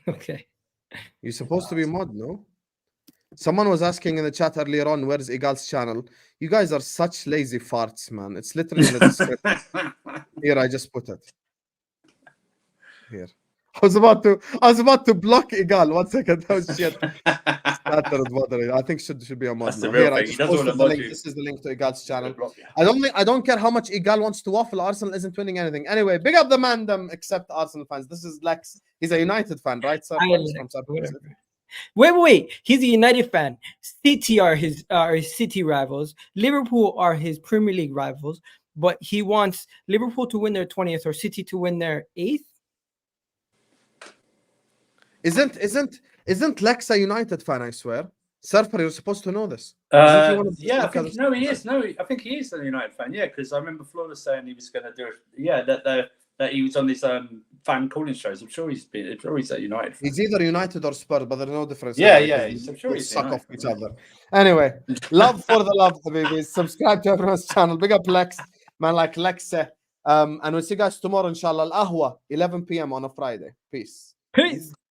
Okay. You're supposed to be mod, no? Someone was asking in the chat earlier on, where's Egal's channel? You guys are such lazy farts, man. It's literally in the description. Here, I just put it. Here. I was about to block Egal. 1 second. Oh shit. I think should be a mod. Here, I just posted the link. This is the link to Egal's channel. I don't care how much Egal wants to waffle. Arsenal isn't winning anything. Anyway, big up the mandem, except Arsenal fans. This is Lex. He's a United fan, right, sir? Wait. He's a United fan. City are his City rivals. Liverpool are his Premier League rivals. But he wants Liverpool to win their 20th or City to win their 8th. Isn't Lex a United fan? I swear, Surfer, you're supposed to know this. I think he is. I think he is a United fan. Yeah, because I remember Flawless saying he was going to do it. Yeah, that he was on this fan calling shows. I'm sure he's a United fan. He's either United or Spurs, but there's no difference. Yeah. I'm sure he's suck off each other. Anyway, love for the love, babies. Subscribe to everyone's channel. Big up Lex, man, like Lex. And we'll see you guys tomorrow, inshallah. Al Ahwa, 11 p.m. on a Friday. Peace.